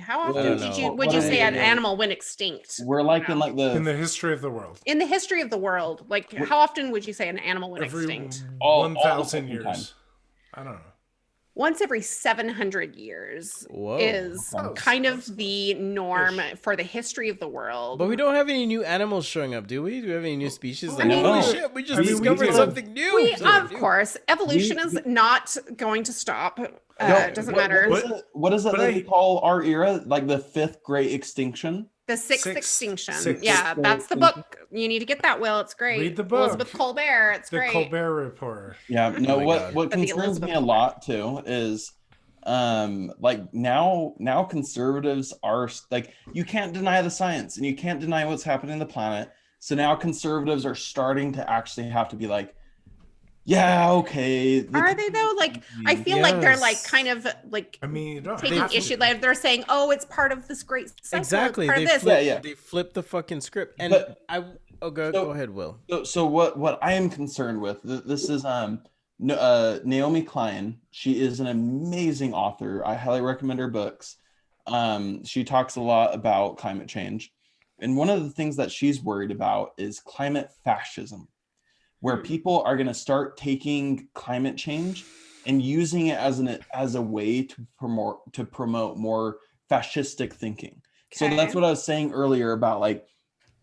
How I often don't did know. you, would What you are say they an doing? animal went extinct? We're like in like In the the history of the world. In the history of the world, like how often would you say an animal went Every extinct? All- 1,000 the years. time. I don't know. Once every 700 years Whoa. is Close, kind of close, the norm for the history of the world. But we don't have any new animals showing up, do we? Do we have any new species? Like, No. holy shit, we just I mean, we discovered did. something new. We, Something of new. course, evolution is not going to stop. It doesn't matter. What is it But that I- we call our era? Like the fifth great extinction? The sixth Sixth- extinction. sixth Yeah, great that's the extinction. book. You need to get that, Will. It's great. Read the book. Elizabeth Colbert. It's The great. Colbert Report. Yeah. No. my what God. what But the concerns me Elizabeth a lot too is, like now conservatives are like, you can't deny the science and you can't deny what's happening on the planet. So now conservatives are starting to actually have to be like, yeah, okay. Are they though? Like, I feel like they're like Yes. kind of like I mean, you don't taking have to. issue. Like they're saying, "Oh, it's part of this great cycle. Exactly. It's part They of this." flip, Yeah, yeah. They flip the fucking script. And But- go So- ahead, Will. So what I am concerned with, this is Naomi Klein. She is an amazing author. I highly recommend her books. She talks a lot about climate change. And one of the things that she's worried about is climate fascism, where people are going to start taking climate change and using it as a way to promote more fascistic thinking. So Okay. that's what I was saying earlier about, like,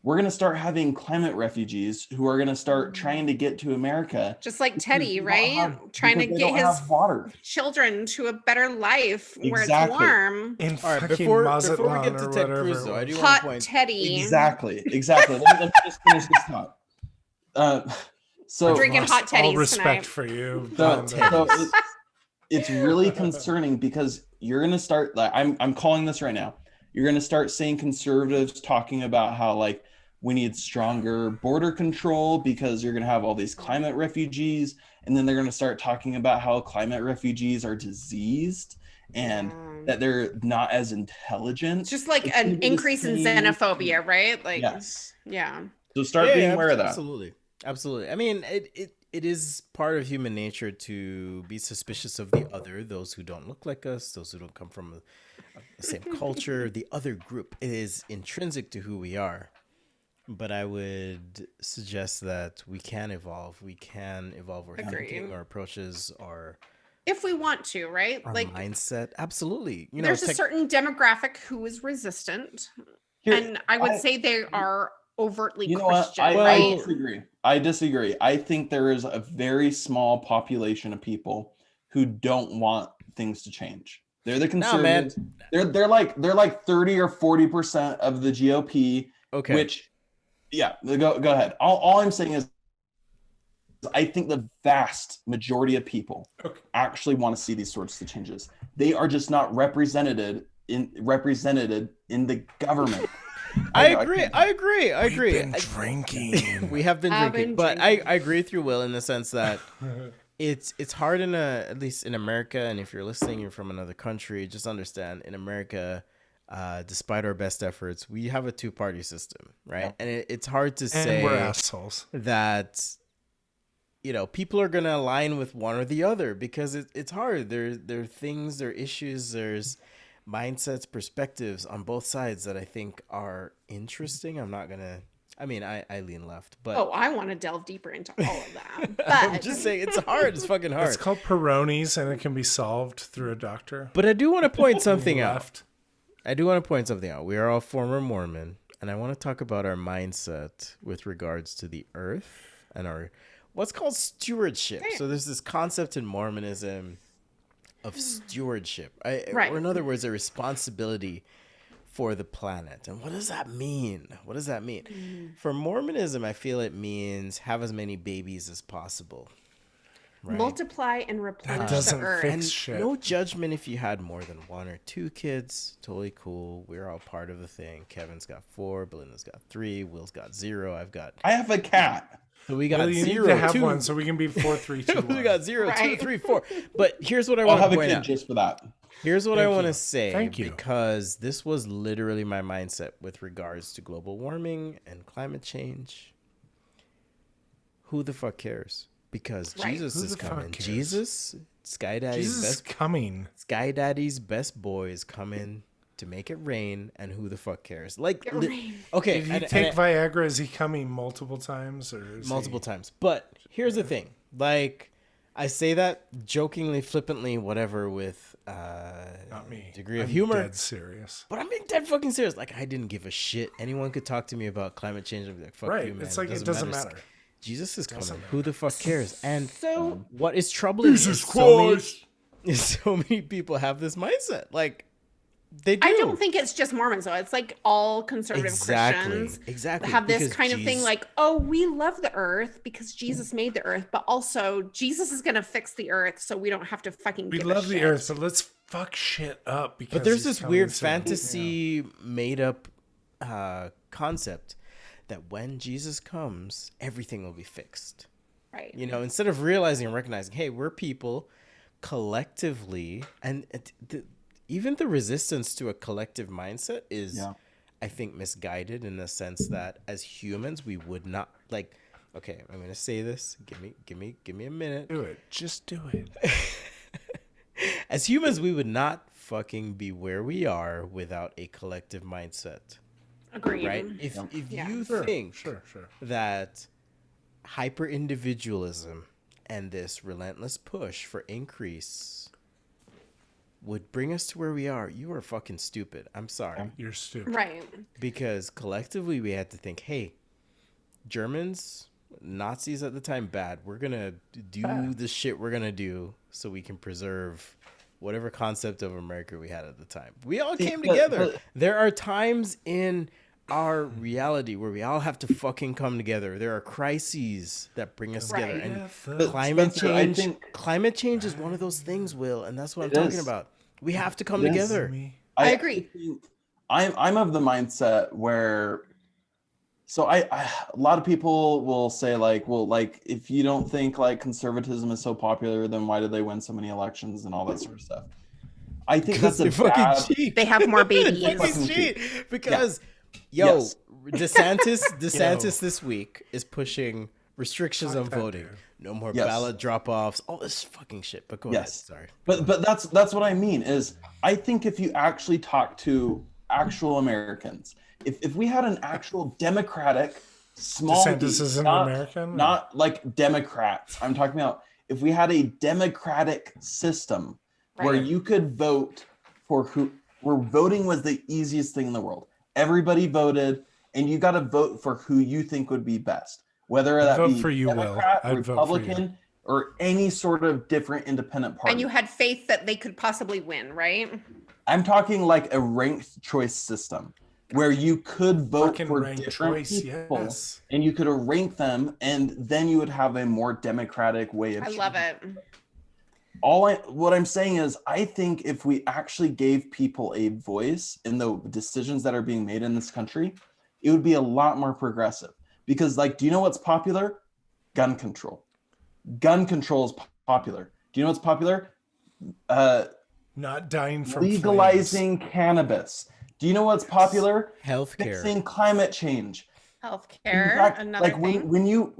we're going to start having climate refugees who are going to start trying to get to America. Just like because Teddy, they don't right? have- Trying to because they get don't his have water. children to a better life where it's Exactly. warm. In All right, fucking before we Mazatlan get to or Ted whatever Cruz, it though, I was. do want to Hot point. Teddy. Exactly. Let me just finish this thought. So Drinking Lost hot all teddies respect tonight. for you. So, Belinda. so it's really concerning because you're going to start, like, I'm calling this right now. You're going to start seeing conservatives talking about how, like, we need stronger border control because you're going to have all these climate refugees. And then they're going to start talking about how climate refugees are diseased and that they're not as intelligent. It's just like It's gonna an be the increase in same- xenophobia, right? Like, Yes. yeah. So start being aware of that. Absolutely. I mean, it is part of human nature to be suspicious of the other, those who don't look like us, those who don't come from the same culture, the other group. It is intrinsic to who we are. But I would suggest that we can evolve. We can evolve our Agreed. thinking, our approaches, our If we want to, right? Like, mindset. Absolutely. You know, there's a certain demographic who is resistant. Here, And I would say they are overtly you know what? Christian, I right? disagree. I think there is a very small population of people who don't want things to change. They're the No, man. conservatives. They're like 30 or 40% of the GOP. Okay. Which, yeah, go ahead. All I'm saying is, I think the vast majority of people actually want to see these sorts of changes. They are just not represented in the government. I agree. We've been drinking. We have been I've drinking, been but I drinking. agree with you, Will, in the sense that it's hard at least in America, and if you're listening, you're from another country, just understand in America, despite our best efforts, we have a two-party system, right? And it's hard to And say we're assholes. that people are gonna align with one or the other because it's hard. There are things, there are issues, there's mindsets, perspectives on both sides that I think are interesting. I'm not gonna I mean, I lean left, but Oh, I want to delve deeper into all of that. I'm But just saying it's hard. It's fucking hard. It's called Peyronie's, and it can be solved through a doctor. But I do want to point something out. Left. I do want to point something out. We are all former Mormon, and I want to talk about our mindset with regards to the earth and our what's called stewardship. So there's this concept in Mormonism of stewardship, Right. or in other words, a responsibility for the planet. And what does that mean? What does that mean? For Mormonism, I feel it means have as many babies as possible. Right? multiply and replenish That the doesn't earth. fix And shit. no judgment if you had more than 1 or 2 kids. Totally cool. We're all part of the thing. Kevin's got 4. Belinda's got 3. Will's got 0. I have a cat. So we got Well, you 0, need to have 2. one so we can be 4, 3, 2, 1. We got 0, 2, Right. 3, 4. But here's what I I'll want have to a point kid out. just for that. Here's what I Thank want you. to say. Thank you. Because this was literally my mindset with regards to global warming and climate change. Who the fuck cares? Because Right. Jesus Who is the fuck coming. cares? Jesus, Sky Daddy's Jesus is best coming. Sky Daddy's best boy is coming to make it rain, and who the fuck cares? Like, okay, Did he and take Viagra? Is he coming multiple times? Or is multiple times. But here's the thing: like, I say that jokingly, flippantly, whatever, with Not me. degree of I'm humor. dead serious. But I'm being dead fucking serious. Like, I didn't give a shit. Anyone could talk to me about climate change. I'd be like, fuck Right. you, man. It's like it doesn't matter. Jesus is coming. Doesn't Who the fuck cares? And So what is troubling Jesus is so Christ. so many people have this mindset. Like, they do. I don't think it's just Mormons though. It's like all conservative Christians Exactly. have this because kind of thing Jesus- like, oh, we love the earth because Jesus made the earth, but also Jesus is going to fix the earth so we don't have to fucking We give a love the shit. earth, but let's fuck shit up because But there's he's this coming weird soon. fantasy made up concept that when Jesus comes, everything will be fixed. Right. You know, instead of realizing and recognizing, hey, we're people collectively, and even the resistance to a collective mindset is, I think, misguided in the sense that as humans, we would not like. Okay, I'm gonna say this. Give me a minute. Do it. Just do it. As humans, we would not fucking be where we are without a collective mindset, Agreed. right? If Yeah. you Sure, think sure. that hyper individualism and this relentless push for increase would bring us to where we are, you are fucking stupid. I'm sorry. You're stupid. Right. Because collectively we had to think, hey, Germans, Nazis at the time, bad. We're going to do the shit we're going to do so we can preserve whatever concept of America we had at the time. We all came together. There are times in our reality where we all have to fucking come together. There are crises that bring us together. Right. And But climate Spencer, I change, think- climate change is one of those things, Will, and that's what I'm It talking is. about. We have to come It is. together. I agree. think I'm of the mindset where, so I a lot of people will say like, well, like if you don't think like conservatism is so popular, then why did they win so many elections and all that sort of stuff? I think that's a They fucking bad. cheat. They have more They babies. fucking cheat because, Yes. DeSantis this week is pushing restrictions Fuck on that voting. dude. No more Yes. ballot drop-offs. All this fucking shit. But go ahead. Yes. Sorry. But that's what I mean is I think if you actually talk to actual Americans, if we had an actual democratic small DeSantis D, isn't not, American? not like Democrats. I'm talking about if we had a democratic system where Right. you could vote for where voting was the easiest thing in the world. Everybody voted and you got to vote for who you think would be best. Whether that vote be for you, Will. Democrat, I'd vote for you. Republican, or any sort of different independent party. And you had faith that they could possibly win, right? I'm talking like a ranked choice system where you could vote Fucking for ranked different choice, people yes. and you could rank them and then you would have a more democratic way of I love choosing. it. What I'm saying is I think if we actually gave people a voice in the decisions that are being made in this country, it would be a lot more progressive. Because like, do you know what's popular? Gun control. Gun control is popular. Do you know what's popular? Not dying from Legalizing cannabis. Do you know what's popular? Healthcare. Fixing climate change. In Healthcare, fact, another like thing. when you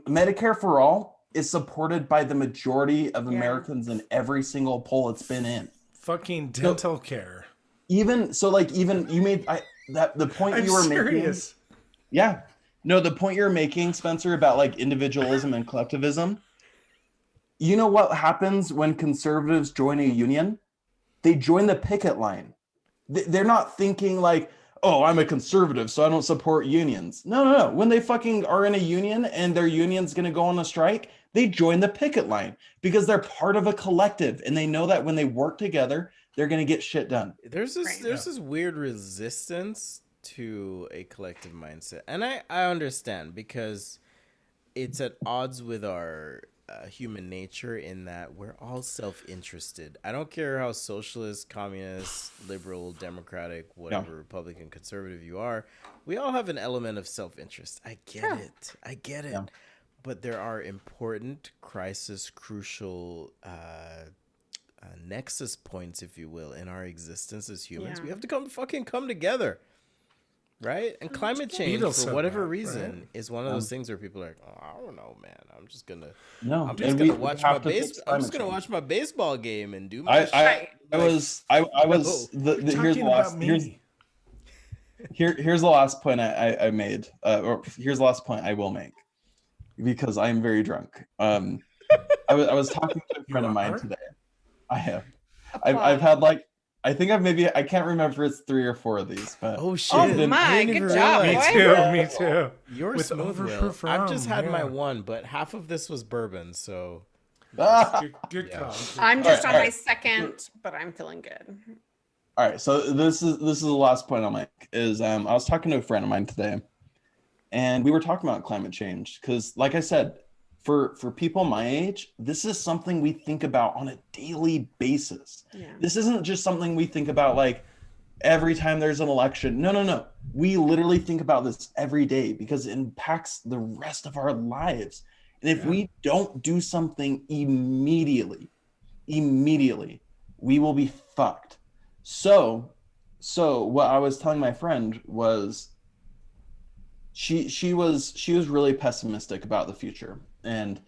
Medicare for all is supported by the majority of Yeah. Americans in every single poll it's been in. fucking dental care. Even so, like even you made that the point I'm you were serious. making. Yeah, No, the point you're making, Spencer, about like individualism and collectivism. You know what happens when conservatives join a union? They join the picket line. They're not thinking like, oh, I'm a conservative, so I don't support unions. No. When they fucking are in a union and their union's going to go on a strike, they join the picket line because they're part of a collective and they know that when they work together, they're going to get shit done. There's this weird resistance to a collective mindset, and I understand because it's at odds with our human nature in that we're all self-interested. I don't care how socialist, communist, liberal, democratic, whatever, Republican, conservative you are, we all have an element of self-interest. I get it. Yeah. But there are important crisis, crucial nexus points, if you will, in our existence as humans. We have to come together. Right? And climate change, for whatever reason, is one of those things where people are like, oh, I don't know, man. I'm just gonna watch my baseball game and do my shit. Here's the last point I made, or here's the last point I will make, because I'm very drunk. I was talking to a friend of mine today. I've had like, I think I can't remember if it's 3 or 4 of these, but oh my, good job. Me too. You're with overproof. I've just had my one, but half of this was bourbon, so good call. I'm just on my second, but I'm feeling good. All right, so this is the last point I'll make is I was talking to a friend of mine today, and we were talking about climate change because, like I said, for people my age, this is something we think about on a daily basis. Yeah. This isn't just something we think about like every time there's an election. No. We literally think about this every day because it impacts the rest of our lives. And if we don't do something immediately, we will be fucked. So what I was telling my friend was she was really pessimistic about the future. And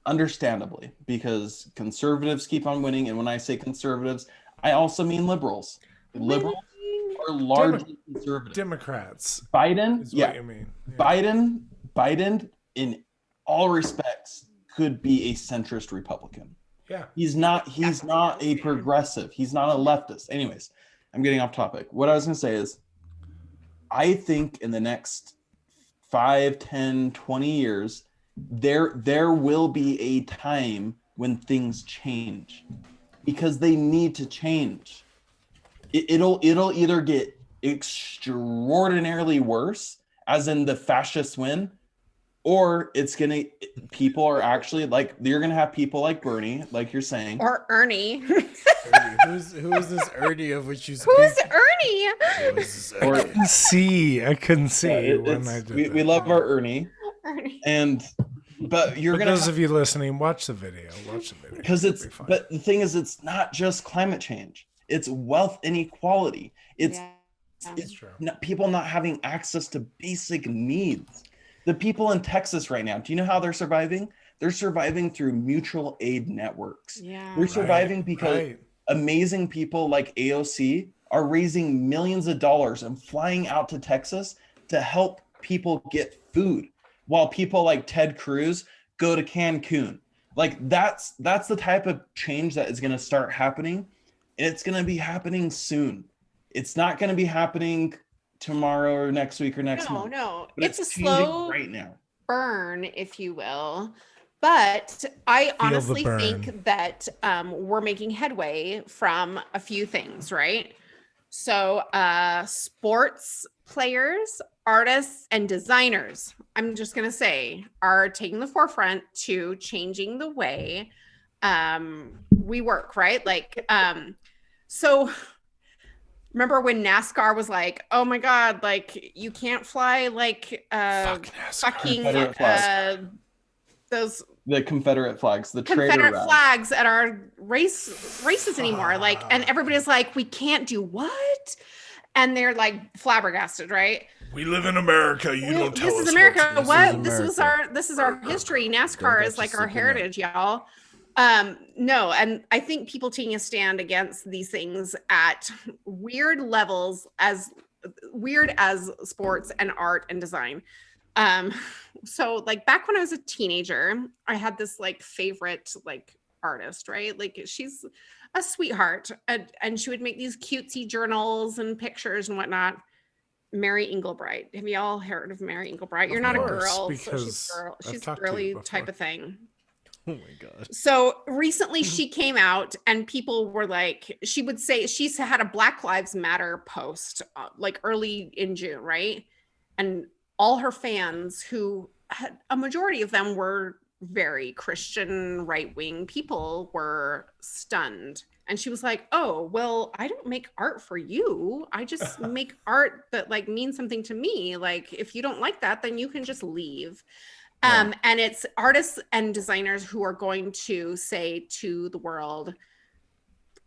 understandably, because conservatives keep on winning. And when I say conservatives, I also mean liberals. Liberals are largely conservative. Democrats. Biden, is what you mean. Yeah. Biden, in all respects, could be a centrist Republican. Yeah. He's not a progressive. He's not a leftist. Anyways, I'm getting off topic. What I was going to say is, I think in the next 5, 10, 20 years, there will be a time when things change because they need to change. It'll either get extraordinarily worse, as in the fascists win, or people are actually like, you're gonna have people like Bernie, like you're saying, or Ernie. Who is this Ernie of which you speak? Who's Ernie? I couldn't see when I did that. We love our Ernie. But those of you listening, watch the video. Because but the thing is, it's not just climate change. It's wealth inequality. It's people not having access to basic needs. The people in Texas right now, do you know how they're surviving? They're surviving through mutual aid networks. Yeah. They're surviving because amazing people like AOC are raising millions of dollars and flying out to Texas to help people get food, while people like Ted Cruz go to Cancun. Like that's the type of change that is going to start happening, and it's going to be happening soon. It's not going to be happening tomorrow or next week or next month. No. It's a slow right now burn, if you will. But I honestly think that we're making headway from a few things, right? So sports players, artists, and designers, I'm just going to say, are taking the forefront to changing the way we work, right? Like, so remember when NASCAR was like, oh my God, like you can't fly like the Confederate flags, the Confederate flags at our races anymore. Like, and everybody's like, we can't do what? And they're like flabbergasted, right? We live in America. You don't tell us. This is America. What? This is our history. NASCAR is like our heritage, y'all. No, and I think people taking a stand against these things at weird levels, as weird as sports and art and design, So like back when I was a teenager, I had this like favorite like artist, right? Like she's a sweetheart, and she would make these cutesy journals and pictures and whatnot. Mary Englebright. Have y'all heard of Mary Englebright? You're Of not a course, girl, so because I've she's talked to you girly before. type of thing. Oh my god. So recently she came out and people were like, she would say she's had a Black Lives Matter post like early in June, right? And all her fans, who had a majority of them were very Christian right-wing people, were stunned. And she was like, "Oh, well, I don't make art for you. I just make art that like means something to me. Like if you don't like that, then you can just leave." And it's artists and designers who are going to say to the world,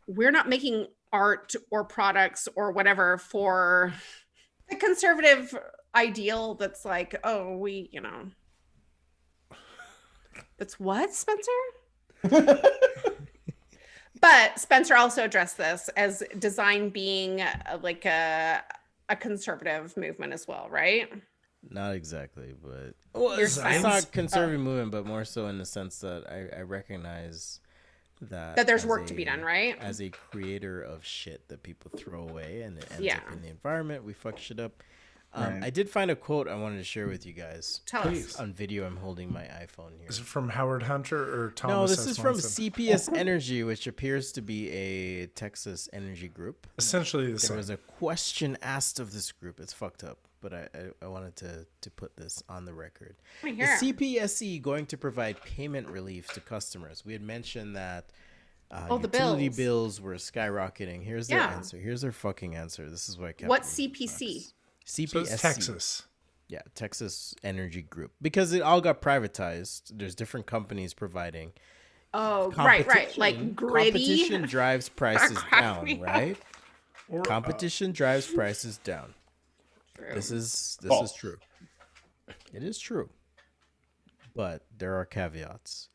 we're not making art or products or whatever for the conservative ideal that's like, oh, we, you know. That's what, Spencer? But Spencer also addressed this as design being like a conservative movement as well, right? Not exactly, but well, Your it's science. not conservative movement, but more so in the sense that I recognize that There's as work to be done, right? As a creator of shit that people throw away and it ends Yeah. up in the environment, we fuck shit up. Right. I did find a quote I wanted to share with you guys. Tell Please. us. On video, I'm holding my iPhone here. Is it from Howard Hunter or Thomas? No, this S. is from Monson? CPS Energy, which appears to be a Texas energy group. Essentially the There same. was a question asked of this group. It's fucked up, but I wanted to put this on the record. Let me Is hear it. CPSC going to provide payment relief to customers? We had mentioned that Oh, the utility bills. bills were skyrocketing. Here's their Yeah. answer. Here's their fucking answer. This is what I kept. What's in the CPC? box. CPSC. So it's Texas. Yeah, Texas Energy Group. Because it all got privatized. There's different companies providing. Oh, right. Like Competition- gritty. Competition drives prices Crack me down, up. right? Or, Competition drives prices down. True. This is False. true. It is true. But there are caveats.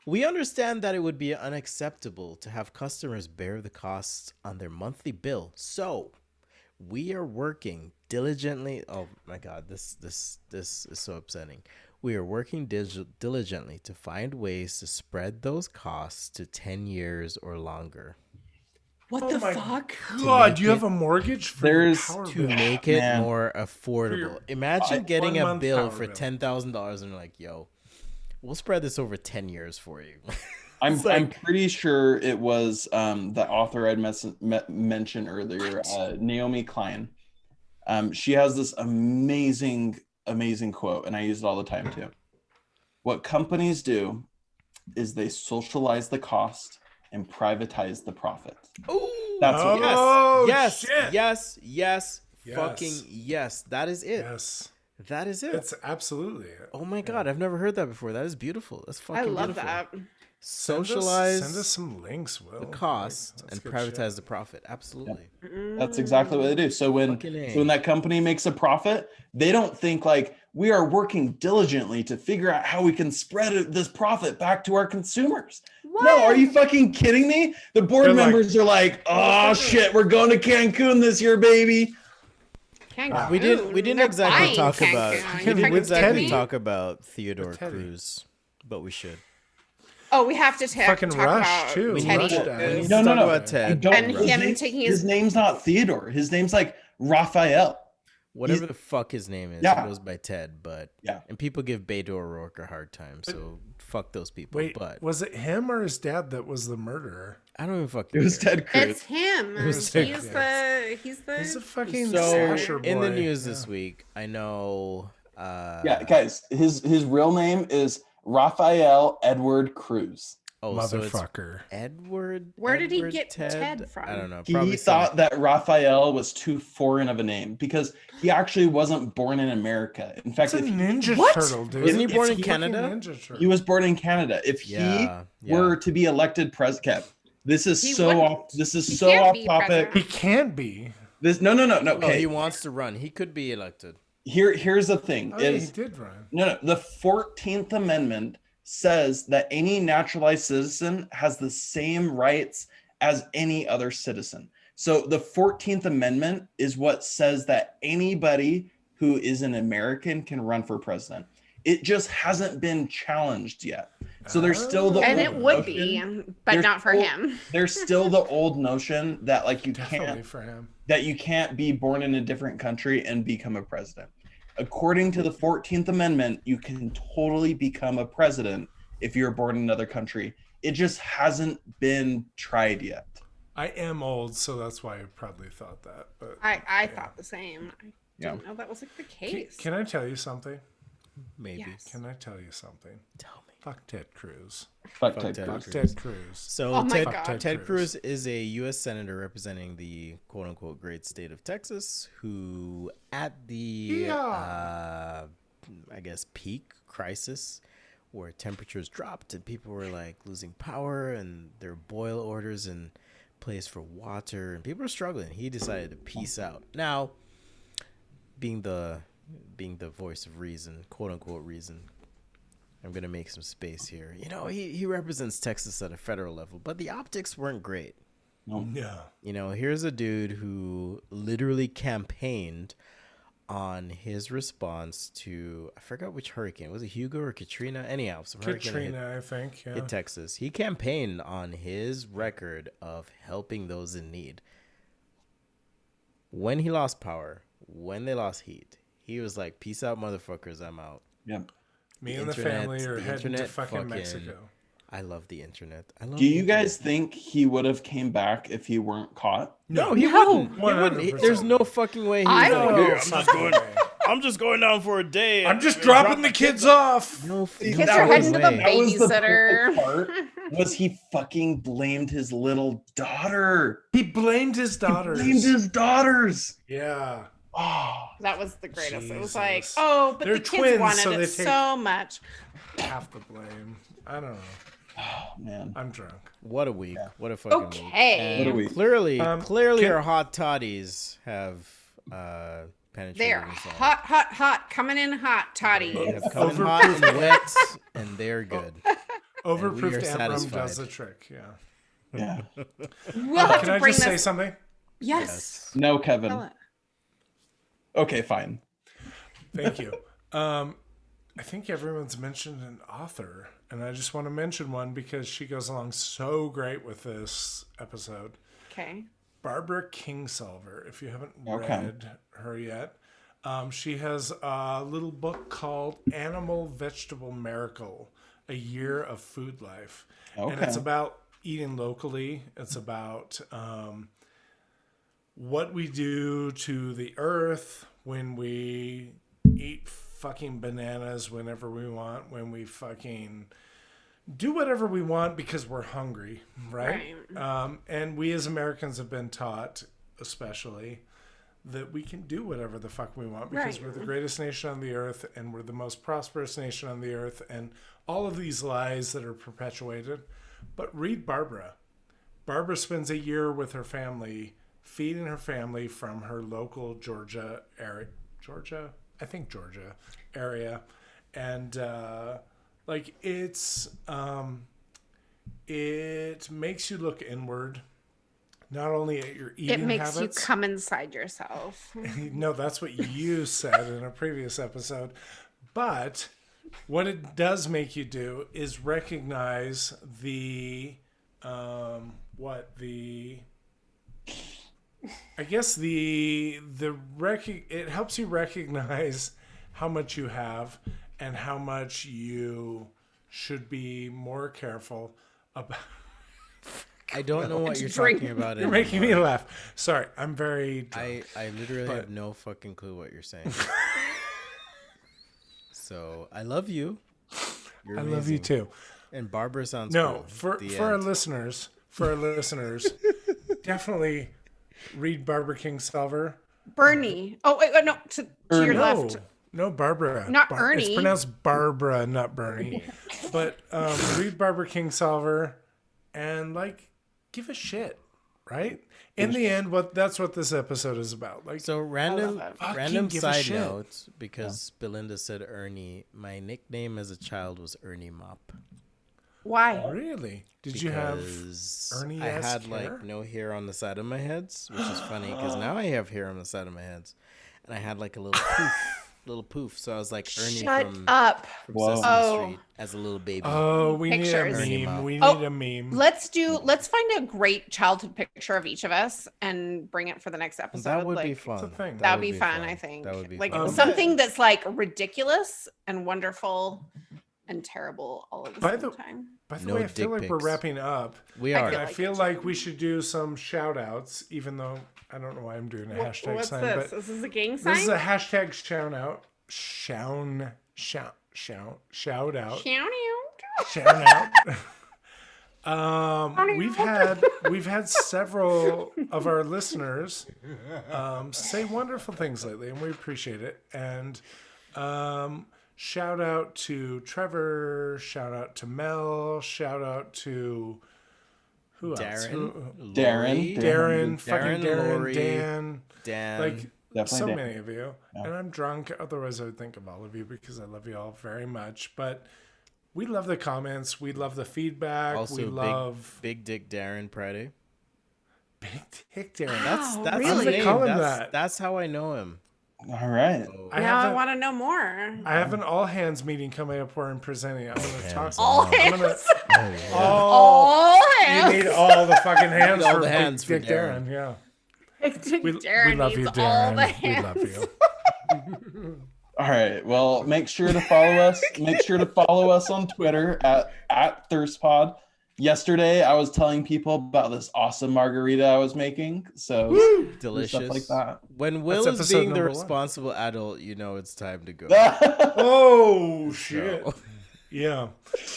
We understand that it would be unacceptable to have customers bear the costs on their monthly bill. So, we are working diligently. Oh my god, this is so upsetting. We are working diligently to find ways to spread those costs to 10 years or longer. What Oh the my fuck? God, you make have a mortgage for your There's power To bill. make it Man. more affordable. your Imagine getting a 1 month bill power for bill. $10,000 and they're like, yo, we'll spread this over 10 years for you. I'm It's like- I'm pretty sure it was the author I'd mentioned earlier, Naomi Klein. She has this amazing quote, and I use it all the time too. What companies do is they socialize the cost and privatize the profit. Ooh, That's what- Oh, yes, shit. yes, Yes. fucking yes. That is it. Yes. That is it. It's absolutely it. Oh my god, I've never heard that before. That is beautiful. That's fucking I love beautiful. that. Socialize Send us some links, Will. the cost Like, and that's good privatize shit. the profit. Absolutely. That's exactly what they do. So when Fucking A. that company makes a profit, they don't think like we are working diligently to figure out how we can spread this profit back to our consumers. What? No, are you fucking kidding me? The board They're like, members are like, oh shit, we're going to Cancun this year, baby. Cancun. We didn't They're exactly buying talk Cancun. about You we Cancun didn't fucking with exactly kidding me? talk about Theodore With Teddy. Cruz, but we should. Oh, we have to Fucking talk Rush, about too. We Teddy. need to- Rush we need does. to No, no, talk no. about You Ted. don't- And his him name- taking his his name's not Theodore. His name's like Raphael. Whatever the fuck his name is, Yeah. he goes by Ted, but Yeah. and people give Beto O'Rourke a hard time, so fuck those people. Wait, but was it him or his dad that was the murderer? I don't even fucking It was care. Ted Cruz. It's him. was He's Ted the he's He's a the fucking So slasher boy. in the news Yeah. this week, I know. Yeah, guys, his real name is Raphael Edward Cruz. Oh, so it's Motherfucker. Edward. Where did he Edward get Ted from? I don't know. He Probably thought that Raphael was too foreign of a name because he actually wasn't born in America. In fact, It's a if Ninja What? Turtle, dude. Wasn't he It's born a in fucking Canada? Ninja Turtle. he was born in Canada, if Yeah, he were to be elected president, this is He so wouldn't. off. This is He so can't off be topic. president. He can be. This no. Oh, Okay, he wants to run. He could be elected. here's the thing: Oh, yeah, he is did run. no. The 14th Amendment says that any naturalized citizen has the same rights as any other citizen. So the 14th Amendment is what says that anybody who is an American can run for president. It just hasn't been challenged yet. So there's still the And old it would notion- be, but there's not for still- him. There's still the old notion that like you Definitely for him. can't be born in a different country and become a president. According to the 14th Amendment, you can totally become a president if you're born in another country. It just hasn't been tried yet. I am old, so that's why I probably thought that. But I thought the same. I Yeah. didn't know that was like the case. can I tell you something? Maybe. Yes. Can I tell you something? Tell me. Fuck Ted Cruz. Fuck Fuck Ted Ted Cruz. Fuck Cruz. Ted Cruz. So Oh my Ted, God. Ted Cruz is a U.S. senator representing the quote-unquote great state of Texas, who at the, I guess, peak crisis where temperatures dropped and people were like losing power and there were boil orders in place for water and people were struggling, he decided to peace out. Now, being the voice of reason, quote-unquote reason, I'm going to make some space here. You know, he represents Texas at a federal level, but the optics weren't great. No. You know, here's a dude who literally campaigned on his response to, I forgot which hurricane. Was it Hugo or Katrina? Anyhow, some hurricane Katrina, I think. Yeah. hit Texas. He campaigned on his record of helping those in need. When he lost power, when they lost heat, he was like, peace out, motherfuckers, I'm out. Yep. Me The and the internet- family are the heading to internet fucking fucking- Mexico. I love the internet. I love Do the you internet. guys think he would have came back if he weren't caught? No, he No. wouldn't. He wouldn't. 100%. There's no fucking way he I was like, would- "Here, No fucking way. I'm just going down for a day. I'm just dropping the kids off. No, Kids That are was- heading to the way. was the babysitter. cool part, was he fucking blamed his little daughter. He blamed his daughters. Blamed his daughters. Yeah. Oh, That was the greatest. It was Jesus. like, oh, but They're the kids twins, wanted so it they take- so much. Half the blame. I don't know. man. I'm drunk. What a week. Yeah. What a fucking week. Okay. And What a week. Clearly, Can- our hot toddies have penetrated. They're inside. hot, hot, hot. Coming in hot, Toddy. They have come in hot and wet, and they're good. Overproofed are amp rum satisfied. does the trick. Yeah. Yeah. We'll have Can to I bring just say this. something? Yes. No, Tell Kevin. it. Okay, fine. Thank you. I think everyone's mentioned an author, and I just want to mention one because she goes along so great with this episode. Okay. Barbara Kingsolver, if you haven't Okay. read her yet. She has a little book called Animal Vegetable Miracle, A Year of Food Life. And Okay. it's about eating locally. It's about what we do to the earth when we eat fucking bananas whenever we want, when we fucking do whatever we want because we're hungry, right? And we as Americans have been taught, especially, that we can do whatever the fuck we want because Right. we're the greatest nation on the earth and we're the most prosperous nation on the earth, and all of these lies that are perpetuated. But read Barbara. Barbara spends a year with her family, feeding her family from her local Georgia area. Georgia, and like it makes you look inward, not only at your eating It makes habits. you come inside yourself. No, that's what you said in a previous episode. But what it does make you do is recognize it helps you recognize how much you have and how much you should be more careful about. I don't know what you're Drink. talking about. You're making me laugh. Sorry, I'm very drunk. I literally But- have no fucking clue what you're saying. So I love you. You're I love you amazing. too. And Barbara sounds No, cool. for The our end. listeners, definitely read Barbara Kingsolver. Bernie. Oh, wait, no. To your No, left. no, Barbara. Not It's Ernie. pronounced Barbara, not Bernie. But read Barbara Kingsolver and like give a shit, right? In the end, that's what this episode is about. Like, So random love Fucking give a side shit. note, because Belinda said Ernie, my nickname as a child was Ernie Mop. Why? really? Did you have Because Ernie I esque had hair? like no hair on the side of my heads, which is funny because now I have hair on the side of my heads. and I had like a little poof. So I was like Ernie Shut from up. Whoa. Sesame Oh. Street as a little baby. Oh, we Pictures. need a meme. We Oh, need a meme. Let's find a great childhood picture of each of us and bring it for the next episode. That would like, be fun. a thing. That would be fun, I think. That would be like fun. something that's like ridiculous and wonderful and terrible all at the same time. By the No way, I feel dick like we're pics. wrapping up. We I are. feel I like feel it like too. we should do some shout outs, even though I don't know why I'm doing a hashtag What's sign, this? but This is a gang sign? this is a hashtag shout out. Shout out. Shout out. We've had several of our listeners say wonderful things lately, and we appreciate it. And shout out to Trevor. Shout out to Mel. Shout out to who else? Darren, Fucking Darren, Lori, Dan. Dan. Like Definitely so Dan. many of you. Yeah. And I'm drunk. Otherwise, I would think of all of you because I love you all very much. But we love the comments. We love the feedback. also we love Big Dick Darren Friday. Big Dick Darren. Wow, That's really? his name. Call him That's, that. that's how I know him. All right. So, Now I have want to know more. I have an all hands meeting coming up where I'm presenting. I'm going to talk. Hands All on. I'm gonna, hands. all All hands. you need all the fucking hands all for the hands Big for Dick Darren. Darren. Yeah. We We love you, Darren. We love you. All right. Well, make sure to follow us. Make sure to follow us on Twitter at ThirstPod. Yesterday, I was telling people about this awesome margarita I was making. So Delicious. stuff like that. When Will is episode being the number 1. responsible adult, you know it's time to go. Oh shit. So- Yeah.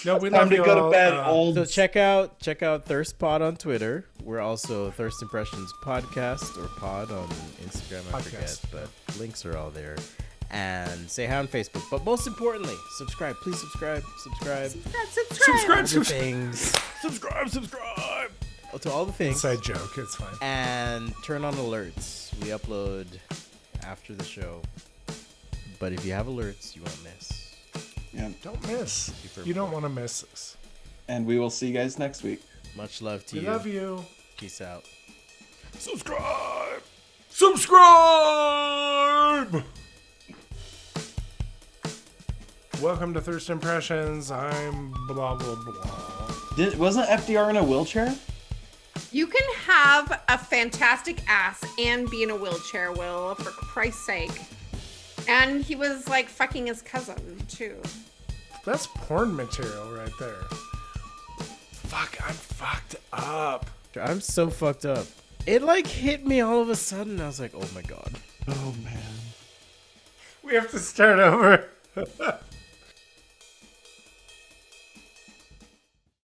No, we Time love to you go to all. bed, old. So check out ThirstPod on Twitter. We're also Thirst Impressions Podcast or Pod on Instagram. I Podcast. forget, but links are all there. And say hi on Facebook. But most importantly, subscribe. Please subscribe. Subscribe. Subscribe. To things. Subscribe. To all the things. Inside joke. It's fine. And turn on alerts. We upload after the show. But if you have alerts, you won't miss. Yeah. Don't miss. You don't want to miss this. And we will see you guys next week. Much love to We you. love you. Peace out. Subscribe. Welcome to Thirst Impressions. I'm blah blah blah. Wasn't FDR in a wheelchair? You can have a fantastic ass and be in a wheelchair, Will, for Christ's sake. And he was like fucking his cousin too. That's porn material right there. Fuck, I'm fucked up. I'm so fucked up. It like hit me all of a sudden. I was like, oh my god. Oh man. We have to start over.